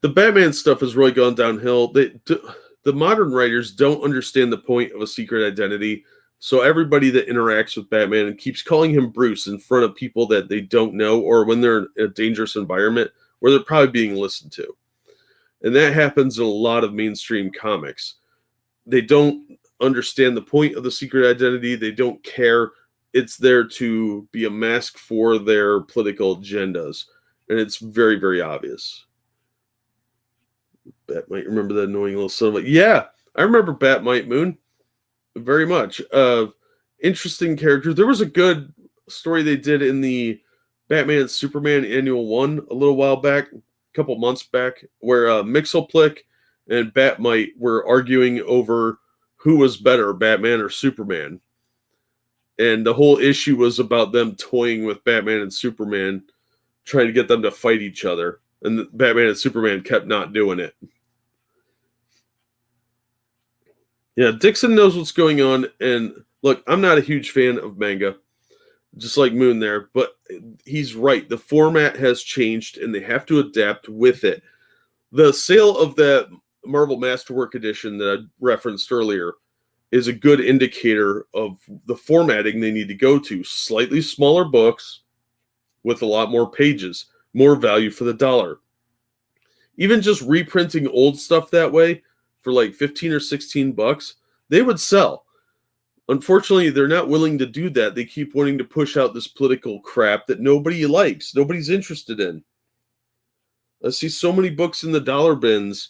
the Batman stuff has really gone downhill. The modern writers don't understand the point of a secret identity. So everybody that interacts with Batman and keeps calling him Bruce in front of people that they don't know, or when they're in a dangerous environment where they're probably being listened to. And that happens in a lot of mainstream comics. They don't understand the point of the secret identity. They don't care. It's there to be a mask for their political agendas. And it's very, very obvious. Bat might remember that annoying little son of a... Yeah, I remember Bat-Mite Moon very much. Interesting character. There was a good story they did in the Batman and Superman Annual 1 a little while back, a couple months back, where Mxyzptlk and Bat-Mite were arguing over who was better, Batman or Superman. And the whole issue was about them toying with Batman and Superman, trying to get them to fight each other. And Batman and Superman kept not doing it. Yeah, Dixon knows what's going on. And look, I'm not a huge fan of manga, just like Moon there, but he's right. The format has changed, and they have to adapt with it. The sale of that Marvel Masterwork edition that I referenced earlier is a good indicator of the formatting they need to go to. Slightly smaller books with a lot more pages, more value for the dollar. Even just reprinting old stuff that way for like 15 or 16 bucks, they would sell. Unfortunately, they're not willing to do that. They keep wanting to push out this political crap that nobody likes, nobody's interested in. I see so many books in the dollar bins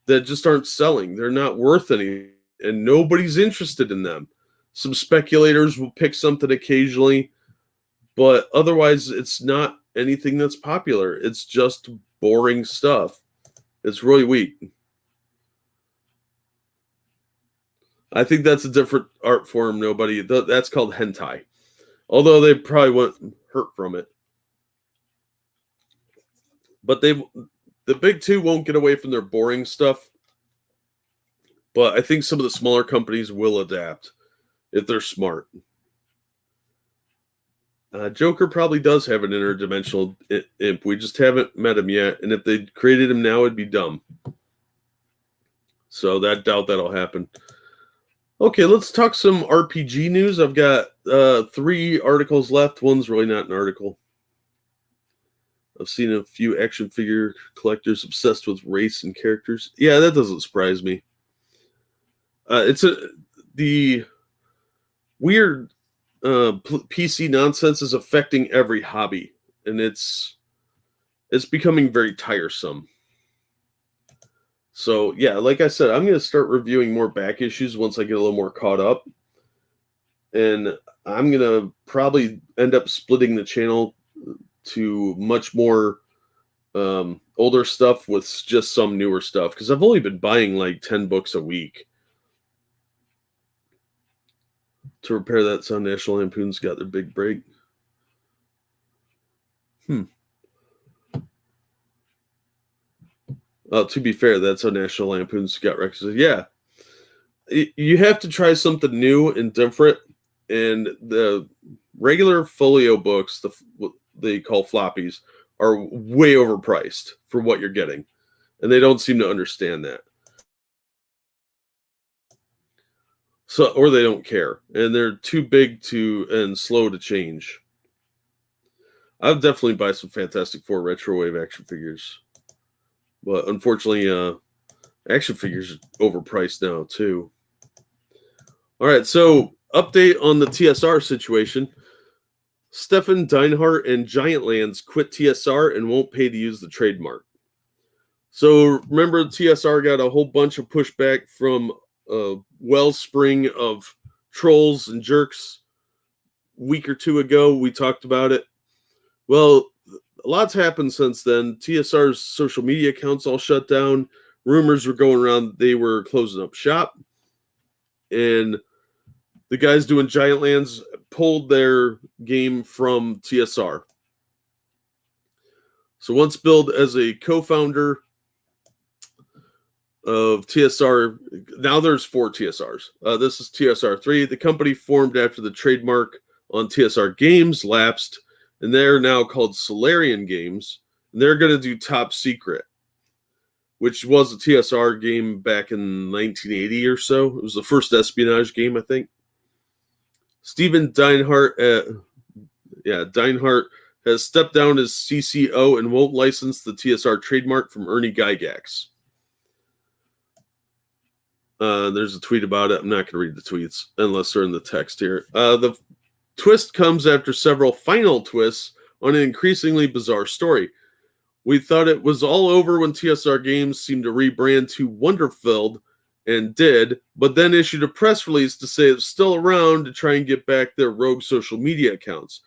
that just aren't selling. They're not worth anything, and nobody's interested in them. Some speculators will pick something occasionally, but otherwise it's not anything that's popular. It's just boring stuff. It's really weak. I think that's a different art form. That's called hentai. Although they probably won't hurt from it. But the big two won't get away from their boring stuff. But I think some of the smaller companies will adapt if they're smart. Joker probably does have an interdimensional imp. We just haven't met him yet. And if they created him now, it'd be dumb. So I doubt that'll happen. Okay, let's talk some RPG news. I've got 3 articles left. One's really not an article. I've seen a few action figure collectors obsessed with race and characters. Yeah, that doesn't surprise me. The weird PC nonsense is affecting every hobby, and it's becoming very tiresome. So yeah, like I said, I'm going to start reviewing more back issues once I get a little more caught up. and I'm gonna probably end up splitting the channel to much more older stuff with just some newer stuff, because I've only been buying like 10 books a week. To repair that sound, National Lampoon's got their big break. To be fair, that's how National Lampoon's got records. Yeah, you have to try something new and different. And the regular folio books, what they call floppies, are way overpriced for what you're getting, and they don't seem to understand that. So, or they don't care, and they're too big and slow to change. I'll definitely buy some Fantastic Four retro wave action figures, but unfortunately, action figures are overpriced now too. All right, so update on the TSR situation. Stefan Dinehart and Giantlands quit TSR and won't pay to use the trademark. So remember, TSR got a whole bunch of pushback from a wellspring of trolls and jerks a week or two ago. We talked about it. Well, a lot's happened since then. TSR's social media accounts all shut down. Rumors were going around they were closing up shop. And the guys doing Giantlands pulled their game from TSR. So once billed as a co-founder of TSR, now there's 4 TSRs. This is TSR 3. The company formed after the trademark on TSR Games lapsed, and they're now called Solarian Games. And they're going to do Top Secret, which was a TSR game back in 1980 or so. It was the first espionage game, I think. Stephen Dinehart, Dinehart has stepped down as CCO and won't license the TSR trademark from Ernie Gygax. There's a tweet about it. I'm not going to read the tweets unless they're in the text here. The twist comes after several final twists on an increasingly bizarre story. We thought it was all over when TSR Games seemed to rebrand to Wonderfilled, and did, but then issued a press release to say it's still around to try and get back their rogue social media accounts.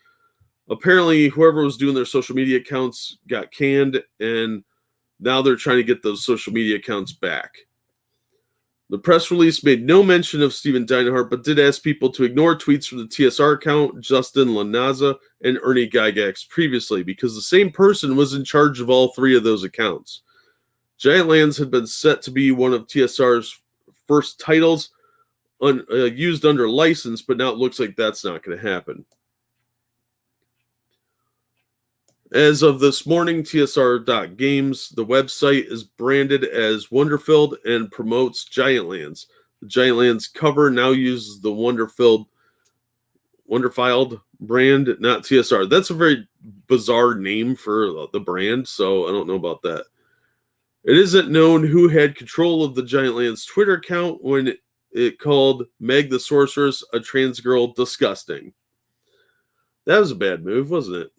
Apparently, whoever was doing their social media accounts got canned, and now they're trying to get those social media accounts back. The press release made no mention of Stephen Dinehart, but did ask people to ignore tweets from the TSR account, Justin Lanaza, and Ernie Gygax previously, because the same person was in charge of all 3 of those accounts. Giantlands had been set to be one of TSR's first titles used under license, but now it looks like that's not going to happen. As of this morning, TSR.games, the website is branded as Wonderfilled and promotes Giantlands. The Giantlands cover now uses the Wonderfilled brand, not TSR. That's a very bizarre name for the brand, so I don't know about that. It isn't known who had control of the Giantlands Twitter account when it called Meg the Sorceress a trans girl disgusting. That was a bad move, wasn't it?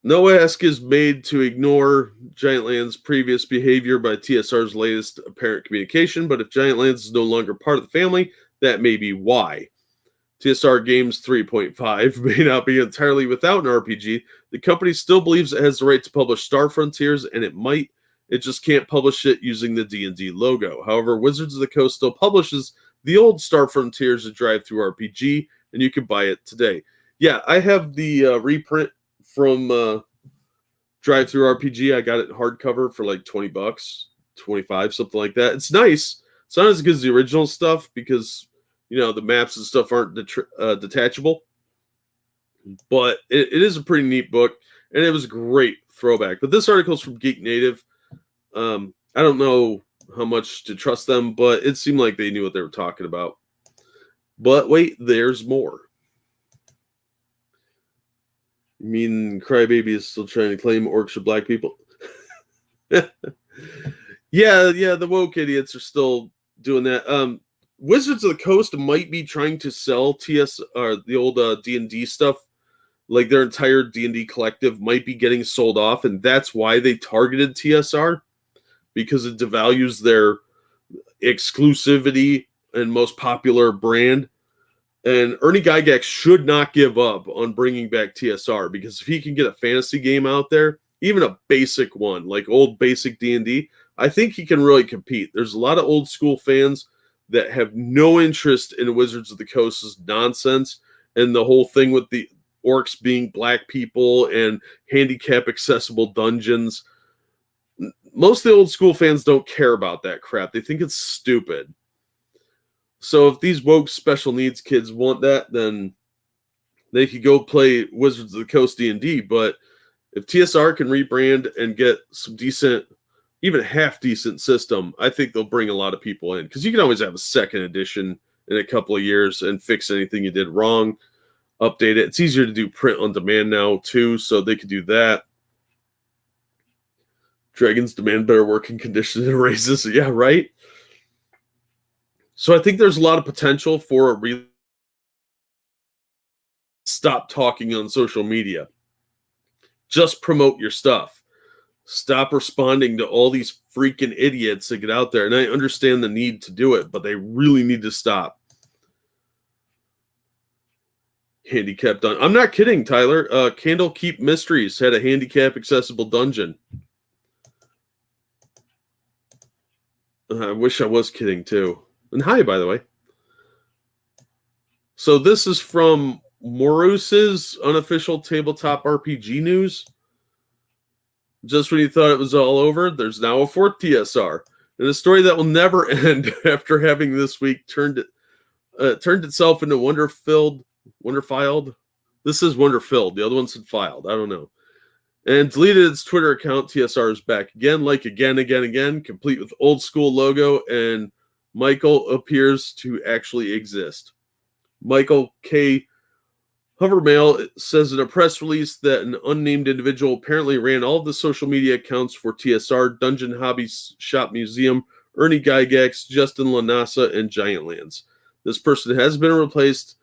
No ask is made to ignore Giantlands' previous behavior by TSR's latest apparent communication, but if Giantlands is no longer part of the family, that may be why. TSR Games 3.5 may not be entirely without an RPG. The company still believes it has the right to publish Star Frontiers, and it might. It just can't publish it using the D&D logo. However, Wizards of the Coast still publishes the old Star Frontiers, a drive-through RPG, and you can buy it today. Yeah, I have the reprint from drive-through RPG. I got it hardcover for like $20, 25, something like that. It's nice. It's not as good as the original stuff because the maps and stuff aren't detachable. But it is a pretty neat book, and it was a great throwback. But this article is from Geek Native. I don't know how much to trust them, but it seemed like they knew what they were talking about. But wait, there's more. You mean Crybaby is still trying to claim orcs are black people? Yeah, the woke idiots are still doing that. Wizards of the Coast might be trying to sell the old D&D stuff. Like their entire D&D collective might be getting sold off, and that's why they targeted TSR, because it devalues their exclusivity and most popular brand. And Ernie Gygax should not give up on bringing back TSR, because if he can get a fantasy game out there, even a basic one, like old basic D&D, I think he can really compete. There's a lot of old school fans that have no interest in Wizards of the Coast's nonsense and the whole thing with the orcs being black people and handicap accessible dungeons. Most of the old school fans don't care about that crap. They think it's stupid. So if these woke special needs kids want that, then they could go play Wizards of the Coast D&D. But if TSR can rebrand and get some decent, even half-decent system, I think they'll bring a lot of people in. Because you can always have a second edition in a couple of years and fix anything you did wrong, update it. It's easier to do print on demand now, too, so they could do that. Dragons demand better working conditions and raises. Yeah, right? So I think there's a lot of potential for a stop talking on social media. Just promote your stuff. Stop responding to all these freaking idiots that get out there. And I understand the need to do it, but they really need to stop. Handicapped dungeon. I'm not kidding, Tyler. Candlekeep Mysteries had a handicap accessible dungeon. I wish I was kidding too. And hi, by the way. So this is from Morus's unofficial tabletop RPG news. Just when you thought it was all over, there's now a fourth TSR. And a story that will never end after having this week turned itself into Wonderfiled. This is Wonderfilled. The other one said filed. I don't know. And deleted its Twitter account. TSR is back again, again, complete with old school logo, and Michael appears to actually exist. Michael K. Hovermail says in a press release that an unnamed individual apparently ran all of the social media accounts for TSR, Dungeon Hobby Shop Museum, Ernie Gygax, Justin Lanasa, and Giantlands. This person has been replaced,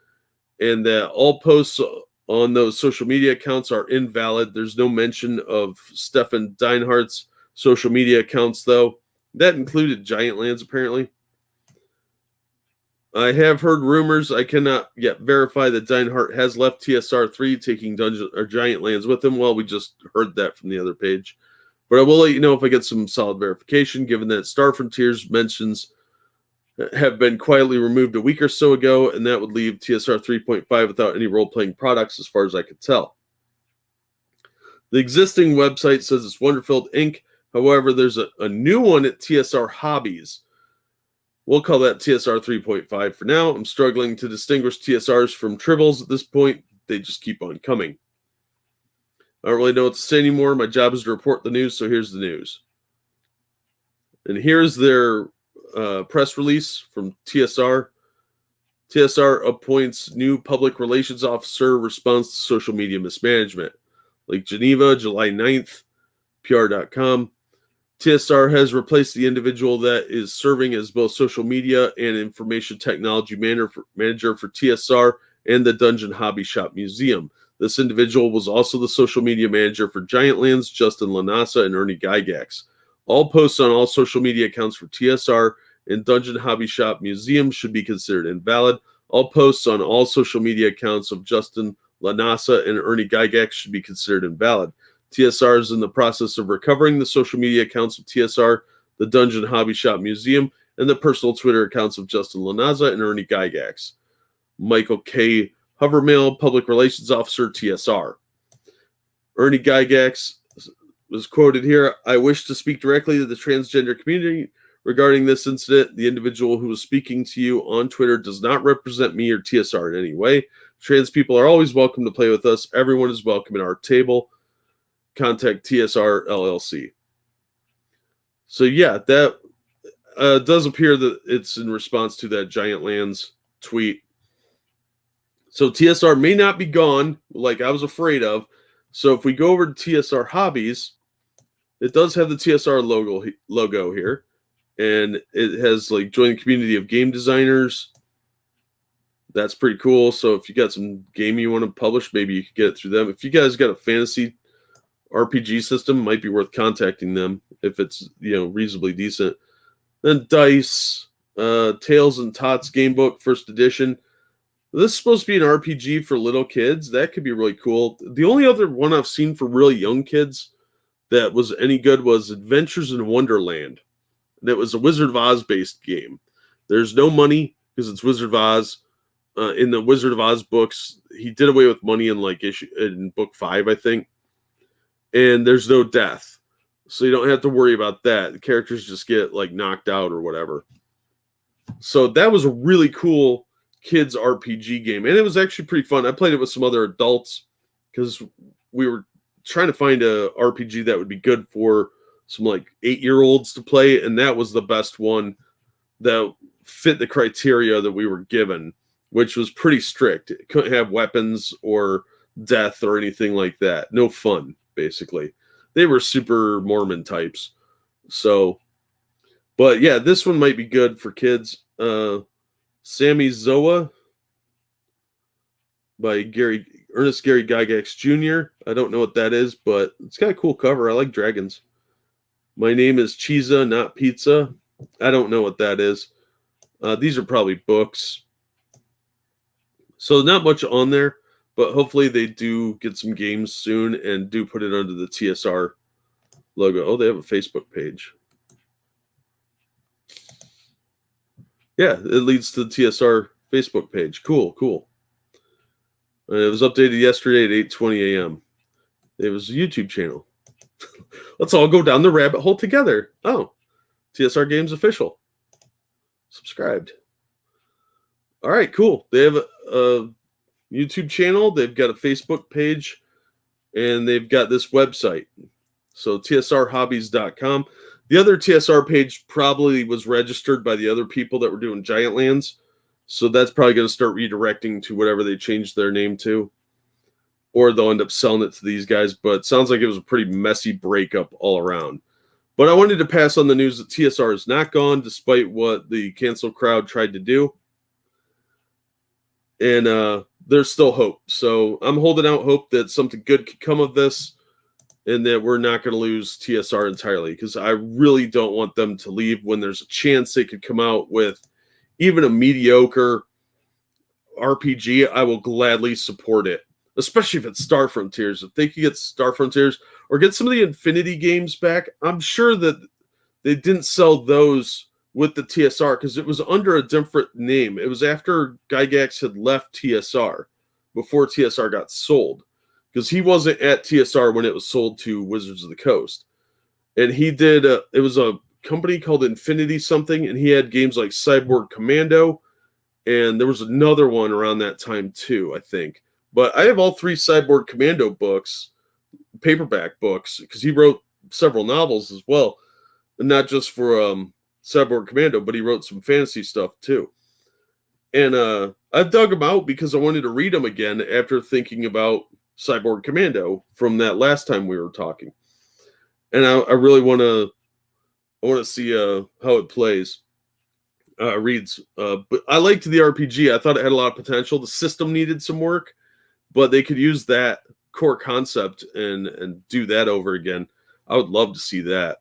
and that all posts on those social media accounts are invalid. There's no mention of Stefan Dinehart's social media accounts, though. That included Giantlands, apparently. I have heard rumors. I cannot yet verify that Dinehart has left TSR 3, taking Giantlands with him. Well, we just heard that from the other page. But I will let you know if I get some solid verification, given that Star Frontiers mentions have been quietly removed a week or so ago, and that would leave TSR 3.5 without any role-playing products, as far as I could tell. The existing website says it's Wonderfilled Inc. However, there's a new one at TSR Hobbies. We'll call that TSR 3.5 for now. I'm struggling to distinguish TSRs from Tribbles at this point. They just keep on coming. I don't really know what to say anymore. My job is to report the news, so here's the news. And here's their press release from TSR. TSR appoints new public relations officer, response to social media mismanagement. Lake Geneva, July 9th, PR.com. TSR has replaced the individual that is serving as both social media and information technology manager for TSR and the Dungeon Hobby Shop Museum. This individual was also the social media manager for Giantlands, Justin Lanasa, and Ernie Gygax. All posts on all social media accounts for TSR and Dungeon Hobby Shop Museum should be considered invalid. All posts on all social media accounts of Justin Lanasa and Ernie Gygax should be considered invalid. TSR is in the process of recovering the social media accounts of TSR, the Dungeon Hobby Shop Museum, and the personal Twitter accounts of Justin Lanasa and Ernie Gygax. Michael K. Hovermail, Public Relations Officer, TSR. Ernie Gygax was quoted here, "I wish to speak directly to the transgender community regarding this incident. The individual who was speaking to you on Twitter does not represent me or TSR in any way. Trans people are always welcome to play with us. Everyone is welcome at our table. Contact TSR LLC." So yeah, that does appear that it's in response to that Giantlands tweet. So TSR may not be gone like I was afraid of. So if we go over to TSR Hobbies, it does have the TSR logo here. And it has like join the community of game designers. That's pretty cool. So if you got some game you want to publish, maybe you could get it through them. If you guys got a fantasy RPG system, might be worth contacting them if it's reasonably decent. Then Dice, Tales and Tots game book, first edition. This is supposed to be an RPG for little kids. That could be really cool. The only other one I've seen for really young kids that was any good was Adventures in Wonderland. That was a Wizard of Oz based game. There's no money because it's Wizard of Oz. In the Wizard of Oz books, he did away with money in book 5, I think. And there's no death. So you don't have to worry about that. The characters just get like knocked out or whatever. So that was a really cool kids RPG game. And it was actually pretty fun. I played it with some other adults because we were trying to find a RPG that would be good for some like 8-year-olds to play. And that was the best one that fit the criteria that we were given, which was pretty strict. It couldn't have weapons or death or anything like that. No fun, basically. They were super Mormon types. So, but yeah, this one might be good for kids. Sammy Zoa by Ernest Gary Gygax Jr. I don't know what that is, but it's got a cool cover. I like dragons. My name is Cheesa, not pizza. I don't know what that is. These are probably books. So not much on there, but hopefully they do get some games soon and do put it under the TSR logo. Oh, they have a Facebook page. Yeah, it leads to the TSR Facebook page. Cool, cool. It was updated yesterday at 8:20 a.m. It was a YouTube channel. Let's all go down the rabbit hole together. Oh, TSR Games Official. Subscribed. All right, cool. They have a YouTube channel. They've got a Facebook page. And they've got this website. So tsrhobbies.com. The other TSR page probably was registered by the other people that were doing Giantlands. So that's probably going to start redirecting to whatever they changed their name to. Or they'll end up selling it to these guys. But it sounds like it was a pretty messy breakup all around. But I wanted to pass on the news that TSR is not gone, despite what the cancel crowd tried to do. And there's still hope. So I'm holding out hope that something good could come of this and that we're not going to lose TSR entirely, because I really don't want them to leave when there's a chance they could come out with even a mediocre RPG. I will gladly support it, especially if it's Star Frontiers. If they could get Star Frontiers or get some of the Infinity games back, I'm sure that they didn't sell those with the TSR because it was under a different name. It was after Gygax had left TSR, before TSR got sold, because he wasn't at TSR when it was sold to Wizards of the Coast. And he did, it was a company called Infinity something, and he had games like Cyborg Commando, and there was another one around that time too, I think. But I have all 3 Cyborg Commando books, paperback books, because he wrote several novels as well, and not just for Cyborg Commando, but he wrote some fantasy stuff too. And I've dug them out because I wanted to read them again after thinking about Cyborg Commando from that last time we were talking. And I really want to see how it plays, reads. But I liked the RPG. I thought it had a lot of potential. The system needed some work, but they could use that core concept and do that over again. I would love to see that.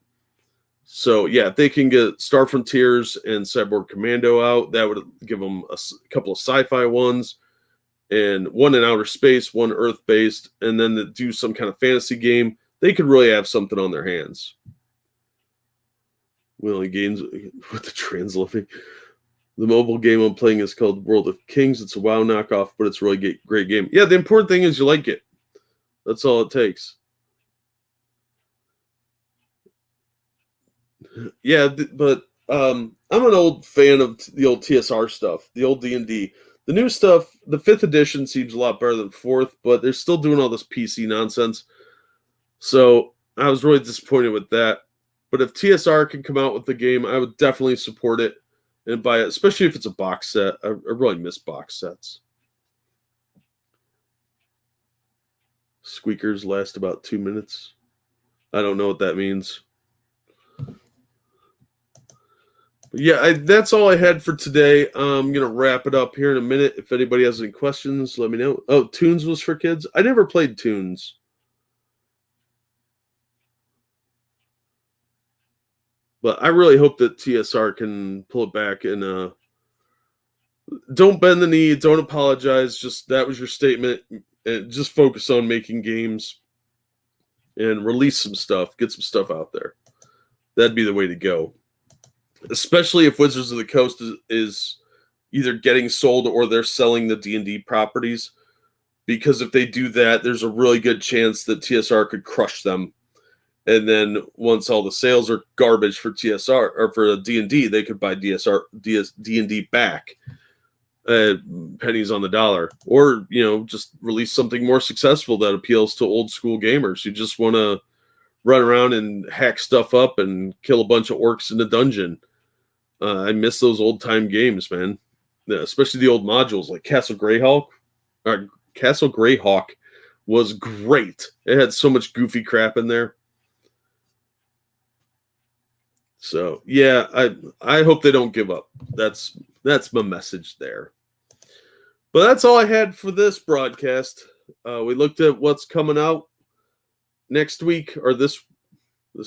So, yeah, if they can get Star Frontiers and Cyborg Commando out, that would give them a couple of sci-fi ones, and one in outer space, one Earth-based, and then do some kind of fantasy game. They could really have something on their hands. Willing Games with the translation. The mobile game I'm playing is called World of Kings. It's a WoW knockoff, but it's a really great game. Yeah, the important thing is you like it. That's all it takes. Yeah, but I'm an old fan of the old TSR stuff, the old D&D. The new stuff, the 5th edition seems a lot better than 4th, but they're still doing all this PC nonsense. So I was really disappointed with that. But if TSR can come out with the game, I would definitely support it and buy it, especially if it's a box set. I really miss box sets. Squeakers last about 2 minutes. I don't know what that means. But yeah, that's all I had for today. I'm going to wrap it up here in a minute. If anybody has any questions, let me know. Oh, Toons was for kids? I never played Toons. But I really hope that TSR can pull it back and don't bend the knee, don't apologize. Just that was your statement, and just focus on making games and release some stuff, get some stuff out there. That'd be the way to go. Especially if Wizards of the Coast is either getting sold or they're selling the D&D properties. Because if they do that, there's a really good chance that TSR could crush them. And then once all the sales are garbage for TSR or for D&D, they could buy D&D back pennies on the dollar, or just release something more successful that appeals to old school gamers who just want to run around and hack stuff up and kill a bunch of orcs in the dungeon. I miss those old time games, man. Especially the old modules like Castle Greyhawk. Castle Greyhawk was great. It had so much goofy crap in there. So yeah, I hope they don't give up. That's my message there. But that's all I had for this broadcast. We looked at what's coming out next week, or this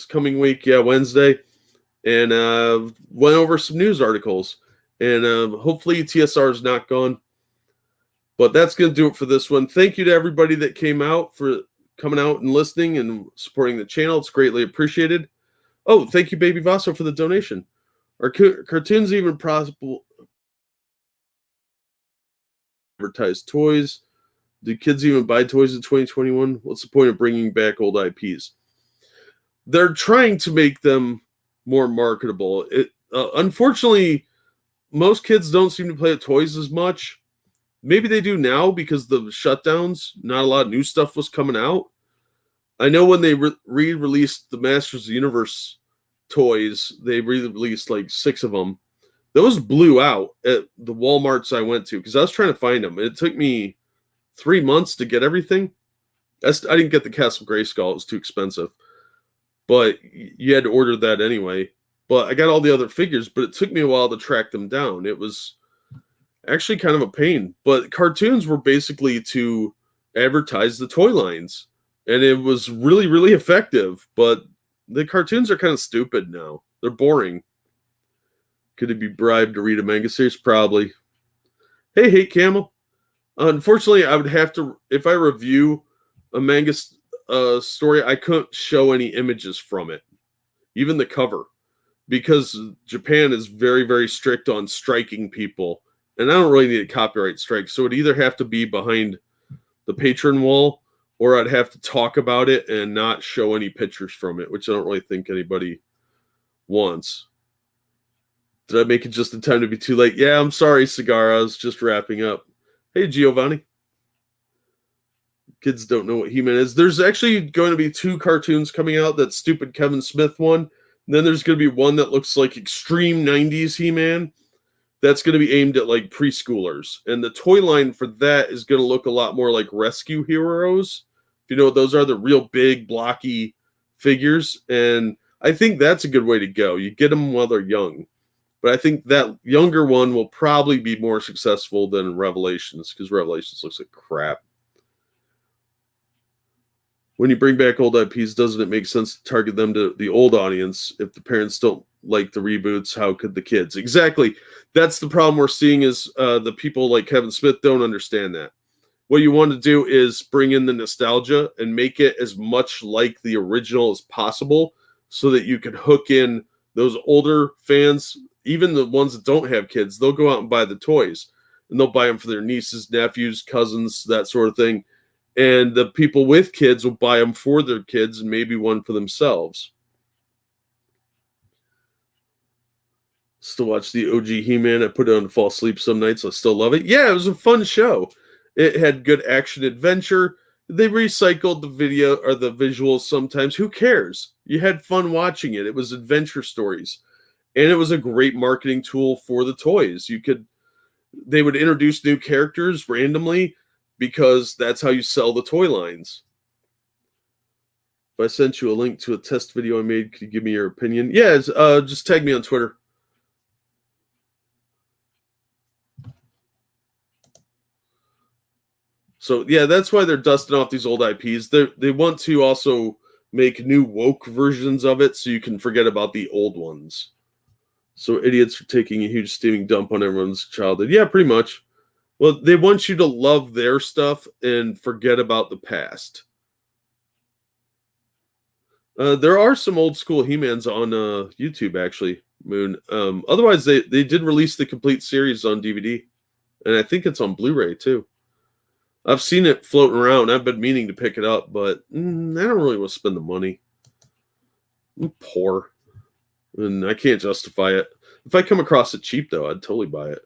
coming week, Wednesday, and went over some news articles. And hopefully TSR is not gone. But that's going to do it for this one. Thank you to everybody that came out for coming out and listening and supporting the channel. It's greatly appreciated. Oh, thank you, Baby Vaso, for the donation. Are cartoons even possible? Advertise toys. Do kids even buy toys in 2021? What's the point of bringing back old IPs? They're trying to make them more marketable. Unfortunately, most kids don't seem to play with toys as much. Maybe they do now because the shutdowns, not a lot of new stuff was coming out. I know when they re-released the Masters of the Universe toys, they re-released like 6 of them. Those blew out at the Walmarts I went to because I was trying to find them. It took me 3 months to get everything. I didn't get the Castle Grayskull. It was too expensive. But you had to order that anyway. But I got all the other figures, but it took me a while to track them down. It was actually kind of a pain. But cartoons were basically to advertise the toy lines. And it was really, really effective. But the cartoons are kind of stupid now. They're boring. Could it be bribed to read a manga series? Probably. Hey, Camel. Unfortunately, I would have to, if I review a manga story, I couldn't show any images from it. Even the cover. Because Japan is very, very strict on striking people. And I don't really need a copyright strike. So it'd either have to be behind the patron wall, or I'd have to talk about it and not show any pictures from it, which I don't really think anybody wants. Did I make it just in time to be too late? Yeah, I'm sorry, Cigar. I was just wrapping up. Hey, Giovanni. Kids don't know what He-Man is. There's actually going to be 2 cartoons coming out. That stupid Kevin Smith one. And then there's going to be one that looks like extreme 90s He-Man. That's going to be aimed at like preschoolers. And the toy line for that is going to look a lot more like Rescue Heroes. If you know what those are, the real big, blocky figures. And I think that's a good way to go. You get them while they're young. But I think that younger one will probably be more successful than Revelations, because Revelations looks like crap. When you bring back old IPs, doesn't it make sense to target them to the old audience? If the parents don't like the reboots, how could the kids? Exactly. That's the problem we're seeing is the people like Kevin Smith don't understand that. What you want to do is bring in the nostalgia and make it as much like the original as possible so that you can hook in those older fans. Even the ones that don't have kids, they'll go out and buy the toys. And they'll buy them for their nieces, nephews, cousins, that sort of thing. And the people with kids will buy them for their kids and maybe one for themselves. Still watch the OG He-Man. I put it on to fall asleep some nights. I still love it. Yeah, it was a fun show. It had good action adventure. They recycled the video or the visuals sometimes. Who cares? You had fun watching it. It was adventure stories. And it was a great marketing tool for the toys. They would introduce new characters randomly because that's how you sell the toy lines. If I sent you a link to a test video I made, could you give me your opinion? Yeah, just tag me on Twitter. So, yeah, that's why they're dusting off these old IPs. They want to also make new woke versions of it so you can forget about the old ones. So idiots are taking a huge steaming dump on everyone's childhood. Yeah, pretty much. Well, they want you to love their stuff and forget about the past. There are some old school He-Mans on YouTube, actually, Moon. Otherwise, they did release the complete series on DVD, and I think it's on Blu-ray too. I've seen it floating around. I've been meaning to pick it up, but I don't really want to spend the money. I'm poor, and I can't justify it. If I come across it cheap, though, I'd totally buy it.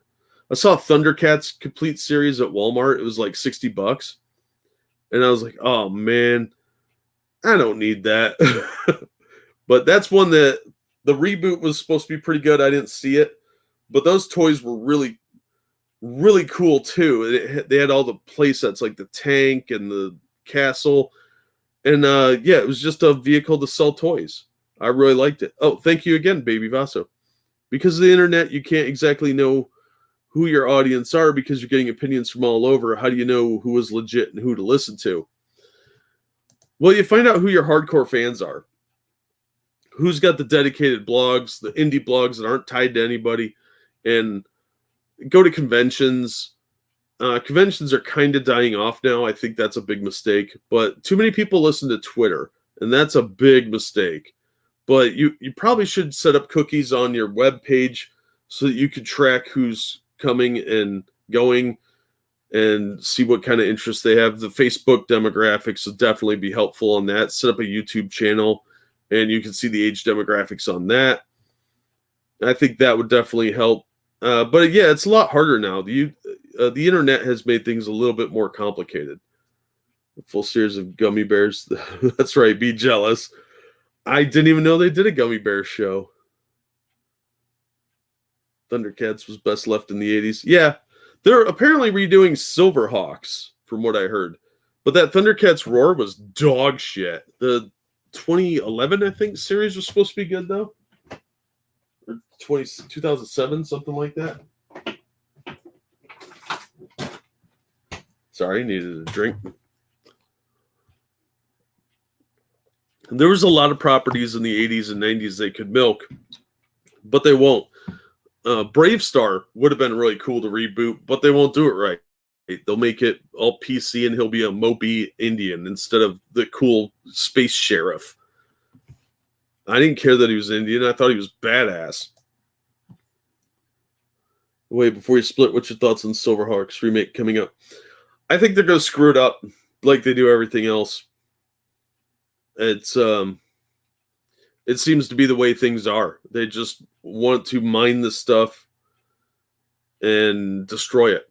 I saw Thundercats complete series at Walmart. It was like $60, and I was like, "Oh man, I don't need that." But that's one that the reboot was supposed to be pretty good. I didn't see it, but those toys were really, really cool too. They had all the play sets like the tank and the castle, and yeah, it was just a vehicle to sell toys. I really liked it. Oh, thank you again, Baby Vaso. Because of the internet, you can't exactly know who your audience are because you're getting opinions from all over. How do you know who is legit and who to listen to? Well, you find out who your hardcore fans are. Who's got the dedicated blogs, the indie blogs that aren't tied to anybody, and go to conventions. Conventions are kind of dying off now. I think that's a big mistake. But too many people listen to Twitter, and that's a big mistake. But you probably should set up cookies on your web page so that you can track who's coming and going and see what kind of interest they have. The Facebook demographics will definitely be helpful on that. Set up a YouTube channel, and you can see the age demographics on that. I think that would definitely help. But yeah, it's a lot harder now. The internet has made things a little bit more complicated. A full series of gummy bears. That's right. Be jealous. I didn't even know they did a gummy bear show. Thundercats was best left in the 80s. Yeah, they're apparently redoing Silverhawks, from what I heard. But that Thundercats Roar was dog shit. The 2011, I think, series was supposed to be good, though. Or 2007, something like that. Sorry, needed a drink. There was a lot of properties in the 80s and 90s they could milk, but they won't. Brave Star would have been really cool to reboot, but they won't do it right. They'll make it all PC and he'll be a mopey Indian instead of the cool space sheriff. I didn't care that he was Indian. I thought he was badass. Wait, before you split, what's your thoughts on Silverhawks remake coming up? I think they're going to screw it up like they do everything else. It seems to be the way things are. They just want to mine the stuff and destroy it.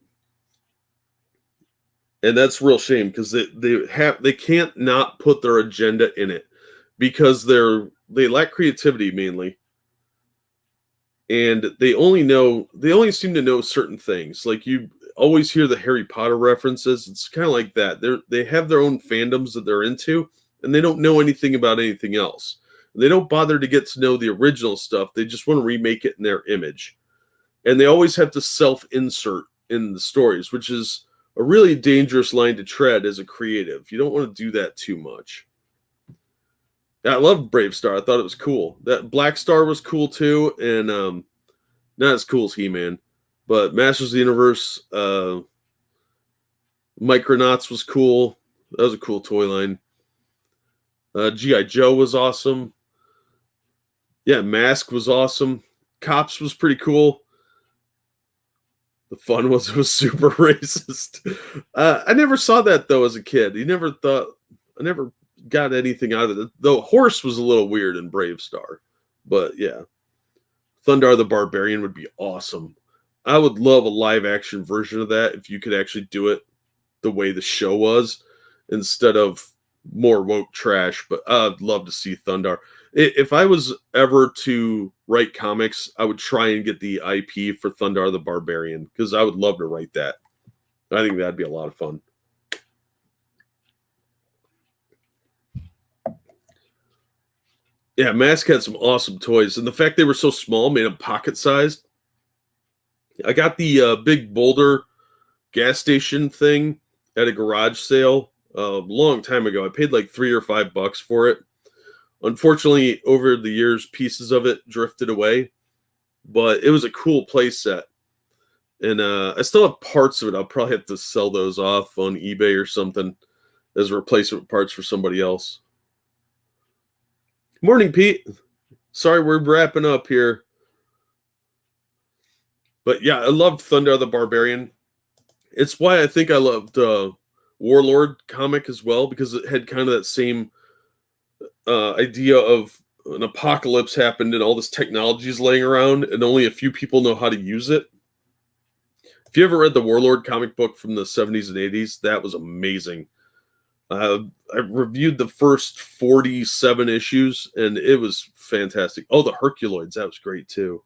And that's a real shame because they can't not put their agenda in it because they lack creativity mainly. And they only seem to know certain things. Like you always hear the Harry Potter references. It's kind of like that. They have their own fandoms that they're into, and they don't know anything about anything else. They don't bother to get to know the original stuff. They just want to remake it in their image. And they always have to self-insert in the stories, which is a really dangerous line to tread as a creative. You don't want to do that too much. Yeah, I loved Brave Star. I thought it was cool. That Black Star was cool too, and not as cool as He-Man. But Masters of the Universe, Micronauts was cool. That was a cool toy line. G.I. Joe was awesome. Yeah, Mask was awesome. Cops was pretty cool. The fun was it was super racist. I never saw that though as a kid. I never got anything out of it. The horse was a little weird in Brave Star. But yeah. Thundar the Barbarian would be awesome. I would love a live action version of that if you could actually do it the way the show was instead of more woke trash. But I'd love to see Thundar. If I was ever to write comics, I would try and get the IP for Thundar the Barbarian because I would love to write that. I think that'd be a lot of fun. Yeah, Mask had some awesome toys, and the fact they were so small made them pocket-sized. I got the big Boulder gas station thing at a garage sale a long time ago. I paid like $3 or $5 for it. Unfortunately, over the years, pieces of it drifted away, but it was a cool play set. And I still have parts of it. I'll probably have to sell those off on eBay or something as replacement parts for somebody else. Morning, Pete. Sorry, we're wrapping up here. But yeah, I loved Thunder the Barbarian. It's why I think I loved Warlord comic as well, because it had kind of that same idea of an apocalypse happened and all this technology is laying around and only a few people know how to use it. If you ever read the Warlord comic book from the 70s and 80s, that was amazing. I reviewed the first 47 issues, and it was fantastic. Oh, the Herculoids, that was great, too.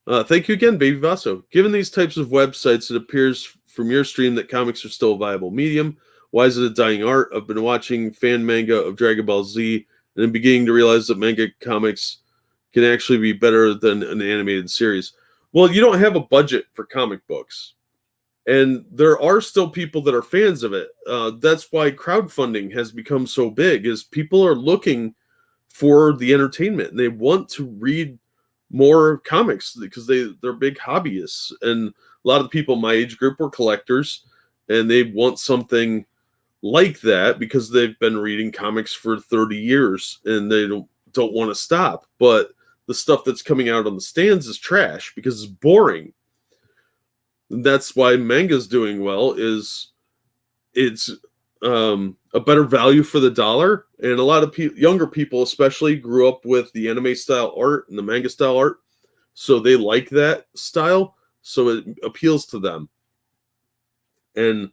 Thank you again, Baby Vaso. Given these types of websites, it appears from your stream that comics are still a viable medium. Why is it a dying art? I've been watching fan manga of Dragon Ball Z, and I'm beginning to realize that manga comics can actually be better than an animated series. Well, you don't have a budget for comic books. And there are still people that are fans of it. That's why crowdfunding has become so big, is people are looking for the entertainment. They want to read more comics because they're big hobbyists. And a lot of the people in my age group were collectors, and they want something like that because they've been reading comics for 30 years and they don't want to stop. But the stuff that's coming out on the stands is trash because it's boring. That's why manga's doing well, is it's a better value for the dollar. And a lot of younger people especially grew up with the anime style art and the manga style art, so they like that style, so it appeals to them. And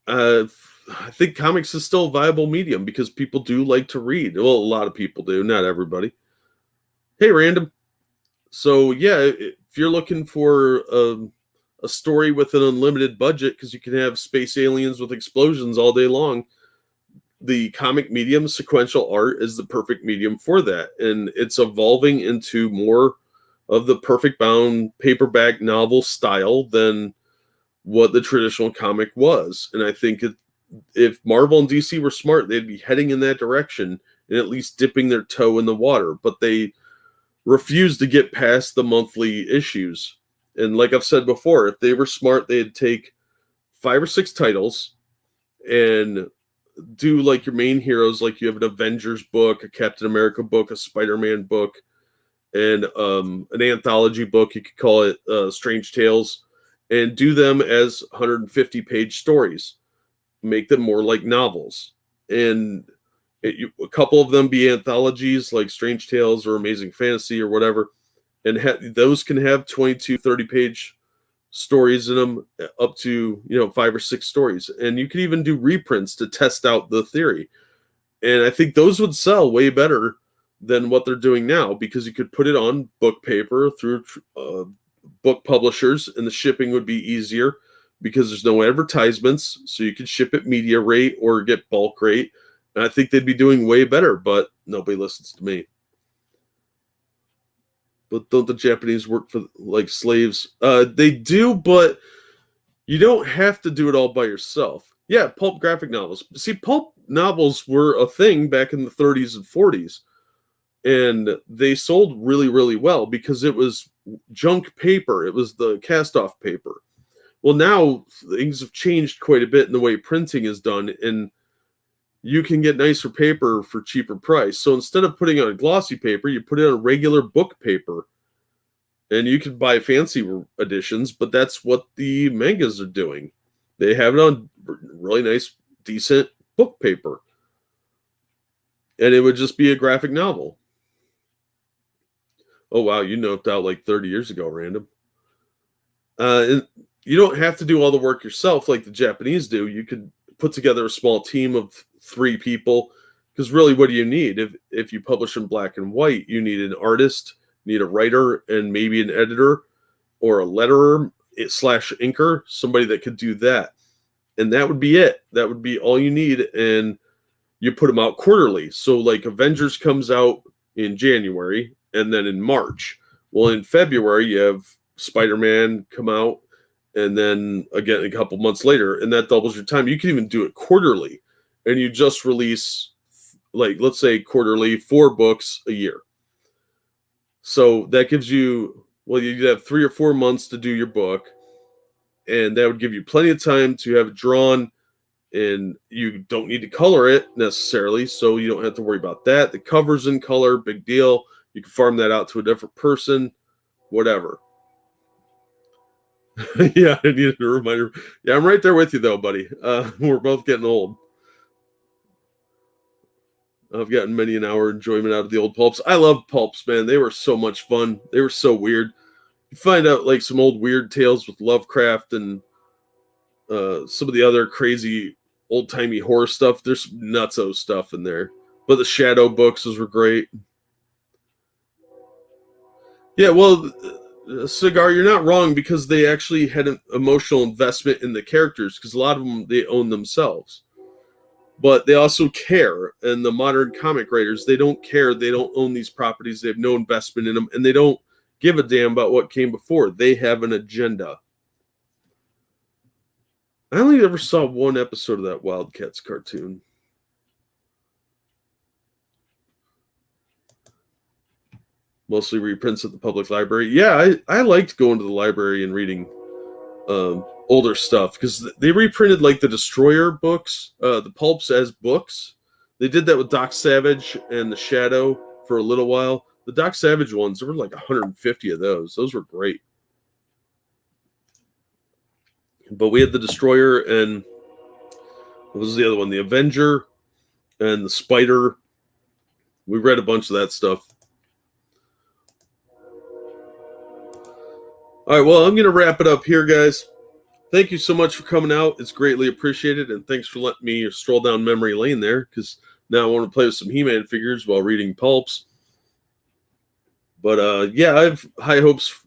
I think comics is still a viable medium because people do like to read. Well, a lot of people do, not everybody. Hey, Random. So yeah, if you're looking for a story with an unlimited budget, because you can have space aliens with explosions all day long, the comic medium, sequential art, is the perfect medium for that. And it's evolving into more of the perfect bound paperback novel style than what the traditional comic was. And I think if Marvel and DC were smart, they'd be heading in that direction and at least dipping their toe in the water. But they refuse to get past the monthly issues. And like I've said before, if they were smart, they'd take 5 or 6 titles and do like your main heroes, like you have an Avengers book, a Captain America book, a Spider-Man book, and an anthology book. You could call it Strange Tales, and do them as 150-page stories. Make them more like novels. And a couple of them be anthologies like Strange Tales or Amazing Fantasy or whatever. And those can have 22, 30-page stories in them, up to 5 or 6 stories. And you can even do reprints to test out the theory. And I think those would sell way better than what they're doing now, because you could put it on book paper through book publishers, and the shipping would be easier because there's no advertisements, so you could ship it media rate or get bulk rate. And I think they'd be doing way better, but nobody listens to me. But don't the Japanese work for like slaves? They do, but you don't have to do it all by yourself. Yeah, pulp graphic novels. See, pulp novels were a thing back in the 30s and 40s. And they sold really, really well because it was junk paper. It was the cast-off paper. Well, now things have changed quite a bit in the way printing is done, and you can get nicer paper for cheaper price. So instead of putting on a glossy paper, you put it on regular book paper. And you can buy fancy editions, but that's what the mangas are doing. They have it on really nice, decent book paper. And it would just be a graphic novel. Oh, wow, you noped out like 30 years ago, Random. And you don't have to do all the work yourself like the Japanese do. You could put together a small team of 3 people, because really, what do you need? If you publish in black and white, you need an artist, need a writer, and maybe an editor or a letterer / inker, somebody that could do that. And that would be it. That would be all you need. And you put them out quarterly. So like Avengers comes out in January and then in March. Well, in February, you have Spider-Man come out, and then again a couple months later, and that doubles your time. You can even do it quarterly. and you just release, like, let's say quarterly, 4 books a year. So that gives you, well, you'd have 3 or 4 months to do your book, and that would give you plenty of time to have it drawn, and you don't need to color it necessarily, so you don't have to worry about that. The cover's in color, big deal. You can farm that out to a different person, whatever. Yeah, I needed a reminder. Yeah, I'm right there with you, though, buddy. We're both getting old. I've gotten many an hour enjoyment out of the old pulps. I love pulps, man. They were so much fun. They were so weird. You find out like some old weird tales with Lovecraft and some of the other crazy old timey horror stuff. There's some nutso stuff in there. But the Shadow books were great. Yeah, well, Cigar, you're not wrong, because they actually had an emotional investment in the characters, because a lot of them they own themselves. But they also care. And the modern comic writers, they don't care. They don't own these properties. They have no investment in them, and they don't give a damn about what came before. They have an agenda. I only ever saw one episode of that Wildcats cartoon. Mostly reprints at the public library. Yeah, I liked going to the library and reading older stuff, because they reprinted like the Destroyer books, the pulps as books. They did that with Doc Savage and the Shadow for a little while. The Doc Savage ones, there were like 150 of those. Those were great. But we had the Destroyer, and what was the other one? The Avenger and the Spider. We read a bunch of that stuff. All right, well, I'm going to wrap it up here, guys. Thank you so much for coming out. It's greatly appreciated, and thanks for letting me stroll down memory lane there, because now I want to play with some He-Man figures while reading pulps. But yeah, I have high hopes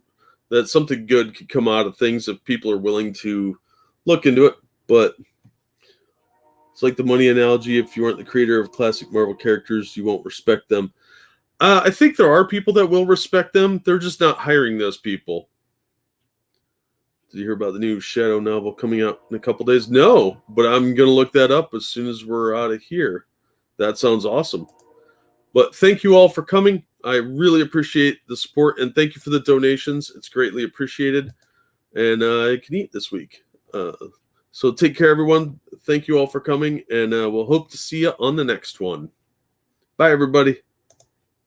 that something good could come out of things if people are willing to look into it. But it's like the money analogy. If you aren't the creator of classic Marvel characters, you won't respect them. I think there are people that will respect them. They're just not hiring those people. Did you hear about the new Shadow novel coming out in a couple days? No, but I'm going to look that up as soon as we're out of here. That sounds awesome. But thank you all for coming. I really appreciate the support, and thank you for the donations. It's greatly appreciated. And I can eat this week. So take care, everyone. Thank you all for coming, and we'll hope to see you on the next one. Bye, everybody.